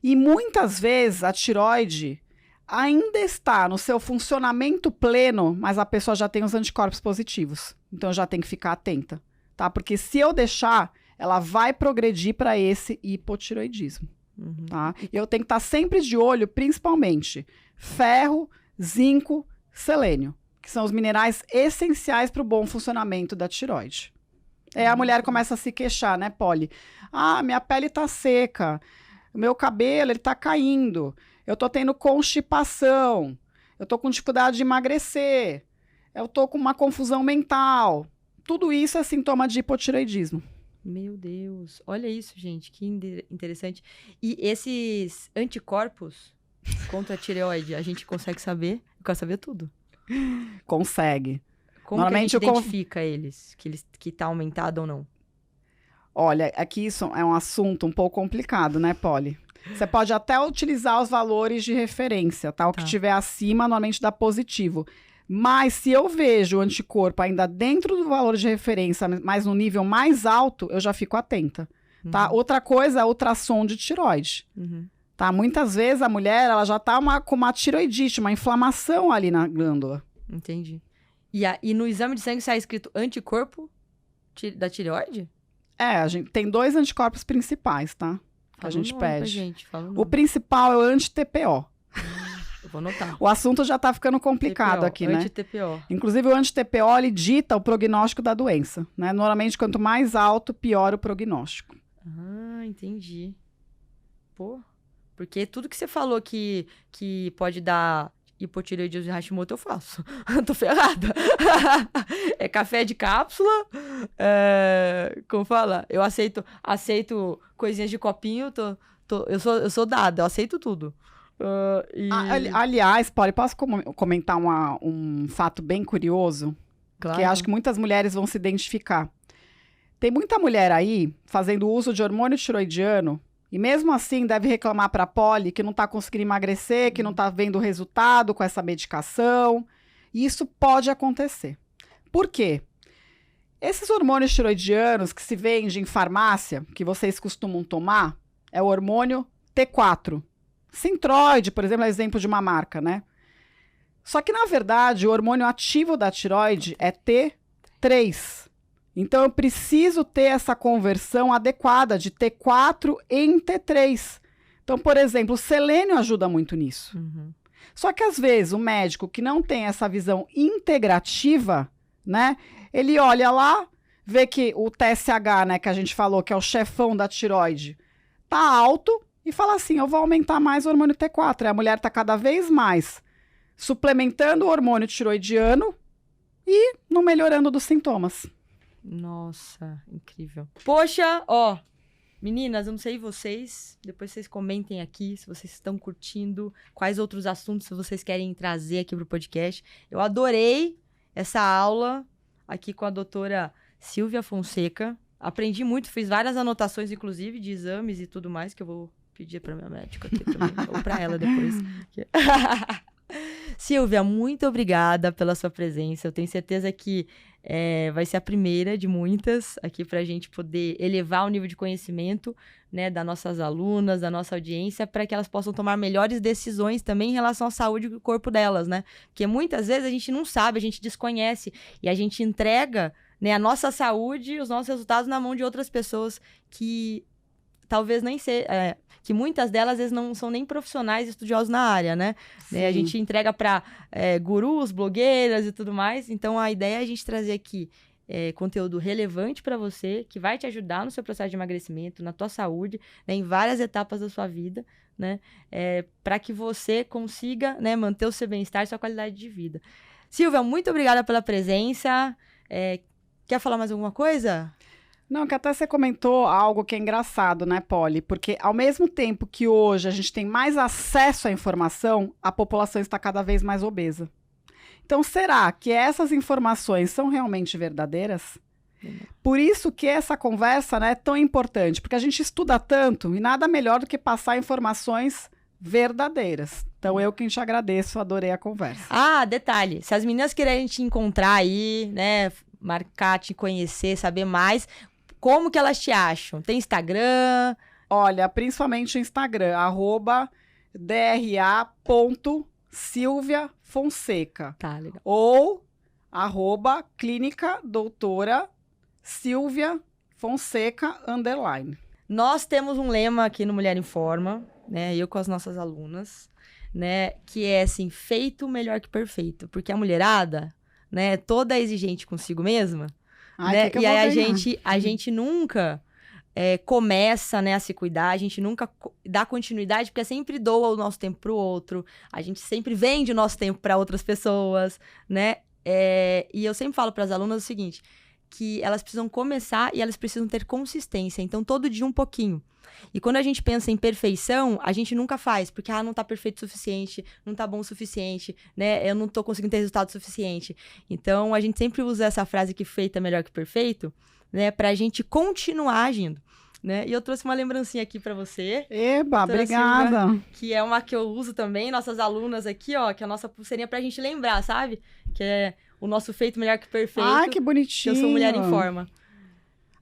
E muitas vezes a tiroide ainda está no seu funcionamento pleno, mas a pessoa já tem os anticorpos positivos. Então já tem que ficar atenta, tá? Porque se eu deixar, ela vai progredir para esse hipotiroidismo. Uhum. Tá? E eu tenho que estar sempre de olho, principalmente, ferro, zinco, selênio, que são os minerais essenciais para o bom funcionamento da tiroide. A mulher começa a se queixar, né, Polly? Ah, minha pele tá seca, o meu cabelo ele tá caindo, eu tô tendo constipação, eu tô com dificuldade de emagrecer, eu tô com uma confusão mental. Tudo isso é sintoma de hipotireoidismo. Meu Deus, olha isso, gente, que interessante. E esses anticorpos contra a tireoide, a gente consegue saber? Eu quero saber tudo. Consegue. Como normalmente que a gente identifica eles, que tá aumentado ou não? Olha, aqui isso é um assunto um pouco complicado, né, Polly? Você pode até utilizar os valores de referência, tá? O que tiver acima, normalmente dá positivo. Mas se eu vejo o anticorpo ainda dentro do valor de referência, mas no nível mais alto, eu já fico atenta, tá? Outra coisa é o ultrassom de tireoide, tá? Muitas vezes a mulher, ela já tá com uma tireoidite, uma inflamação ali na glândula. Entendi. E no exame de sangue sai escrito anticorpo da tireoide? A gente tem 2 anticorpos principais, tá? Que a gente pede. O principal é o anti-TPO. Eu vou anotar. O assunto já tá ficando complicado aqui, né? Anti-TPO. Inclusive, o anti-TPO, ele dita o prognóstico da doença, né? Normalmente, quanto mais alto, pior o prognóstico. Ah, entendi. Pô, porque tudo que você falou que pode dar hipotireoidismo de Hashimoto, eu faço. Tô ferrada. É café de cápsula. Como fala? Eu aceito coisinhas de copinho. Eu sou dada, eu aceito tudo. Aliás, Polly, posso comentar um fato bem curioso? Claro. Que acho que muitas mulheres vão se identificar. Tem muita mulher aí fazendo uso de hormônio tiroidiano e mesmo assim deve reclamar para a Polly que não está conseguindo emagrecer, que não está vendo resultado com essa medicação. E isso pode acontecer. Por quê? Esses hormônios tiroidianos que se vendem em farmácia, que vocês costumam tomar, é o hormônio T4. Sintroid, por exemplo, é exemplo de uma marca, né? Só que, na verdade, o hormônio ativo da tiroide é T3. Então, eu preciso ter essa conversão adequada de T4 em T3. Então, por exemplo, o selênio ajuda muito nisso. Só que, às vezes, o médico que não tem essa visão integrativa, né? Ele olha lá, vê que o TSH, né, que a gente falou, que é o chefão da tiroide, tá alto e fala assim, eu vou aumentar mais o hormônio T4. E a mulher tá cada vez mais suplementando o hormônio tiroidiano e não melhorando dos sintomas. Nossa, incrível. Poxa, ó, meninas, eu não sei vocês, depois vocês comentem aqui se vocês estão curtindo, quais outros assuntos vocês querem trazer aqui pro podcast. Eu adorei essa aula aqui com a doutora Silvia Fonseca. Aprendi muito, fiz várias anotações, inclusive, de exames e tudo mais, que eu vou pedir pra minha médica aqui também, ou pra ela depois. Silvia, muito obrigada pela sua presença. Eu tenho certeza que vai ser a primeira de muitas aqui para a gente poder elevar o nível de conhecimento, né, das nossas alunas, da nossa audiência, para que elas possam tomar melhores decisões também em relação à saúde do corpo delas, né? Porque muitas vezes a gente não sabe, a gente desconhece e a gente entrega, né, a nossa saúde e os nossos resultados na mão de outras pessoas que talvez nem que muitas delas às vezes não são nem profissionais estudiosos na área, né? A gente entrega para gurus, blogueiras e tudo mais. Então, a ideia é a gente trazer aqui conteúdo relevante para você, que vai te ajudar no seu processo de emagrecimento, na tua saúde, né, em várias etapas da sua vida, né? Para que você consiga, né, manter o seu bem-estar e sua qualidade de vida. Silvia, muito obrigada pela presença. Quer falar mais alguma coisa? Não, que até você comentou algo que é engraçado, né, Polly? Porque ao mesmo tempo que hoje a gente tem mais acesso à informação, a população está cada vez mais obesa. Então, será que essas informações são realmente verdadeiras? Por isso que essa conversa, né, é tão importante, porque a gente estuda tanto e nada melhor do que passar informações verdadeiras. Então, eu que te agradeço, adorei a conversa. Ah, detalhe, se as meninas querem te encontrar aí, né, marcar, te conhecer, saber mais, como que elas te acham? Tem Instagram? Olha, principalmente o Instagram, @dra.silviafonseca. Tá, legal. Ou @clínica doutora Silvia Fonseca _. Nós temos um lema aqui no Mulher Informa, né? Eu com as nossas alunas, né? Que é assim, feito melhor que perfeito. Porque a mulherada, né, toda exigente consigo mesma, né? E aí a gente nunca começa, né, a se cuidar, a gente nunca dá continuidade, porque sempre doa o nosso tempo pro outro, a gente sempre vende o nosso tempo para outras pessoas, né? E eu sempre falo para as alunas o seguinte, que elas precisam começar e elas precisam ter consistência, então todo dia um pouquinho. E quando a gente pensa em perfeição, a gente nunca faz, porque não tá perfeito o suficiente, não tá bom o suficiente, né? Eu não tô conseguindo ter resultado suficiente. Então, a gente sempre usa essa frase que feito é melhor que perfeito, né? Pra gente continuar agindo. né? E eu trouxe uma lembrancinha aqui pra você. Eba, Doutora obrigada. Silva, que é uma que eu uso também, nossas alunas aqui, ó, que é a nossa pulseirinha pra gente lembrar, sabe? Que é o nosso feito melhor que perfeito. Ai, que Que bonitinho. eu sou mulher em forma.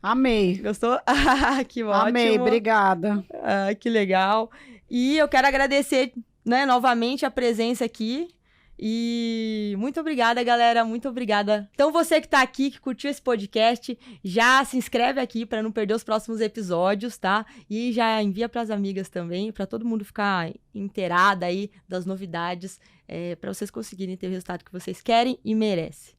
Amei. Gostou? Que ótimo. Amei, obrigada. Que legal. E eu quero agradecer, né, novamente a presença aqui. E muito obrigada, galera. Muito obrigada. Então, você que tá aqui, que curtiu esse podcast, já se inscreve aqui para não perder os próximos episódios, tá? E já envia para as amigas também, para todo mundo ficar inteirada aí das novidades, para vocês conseguirem ter o resultado que vocês querem e merecem.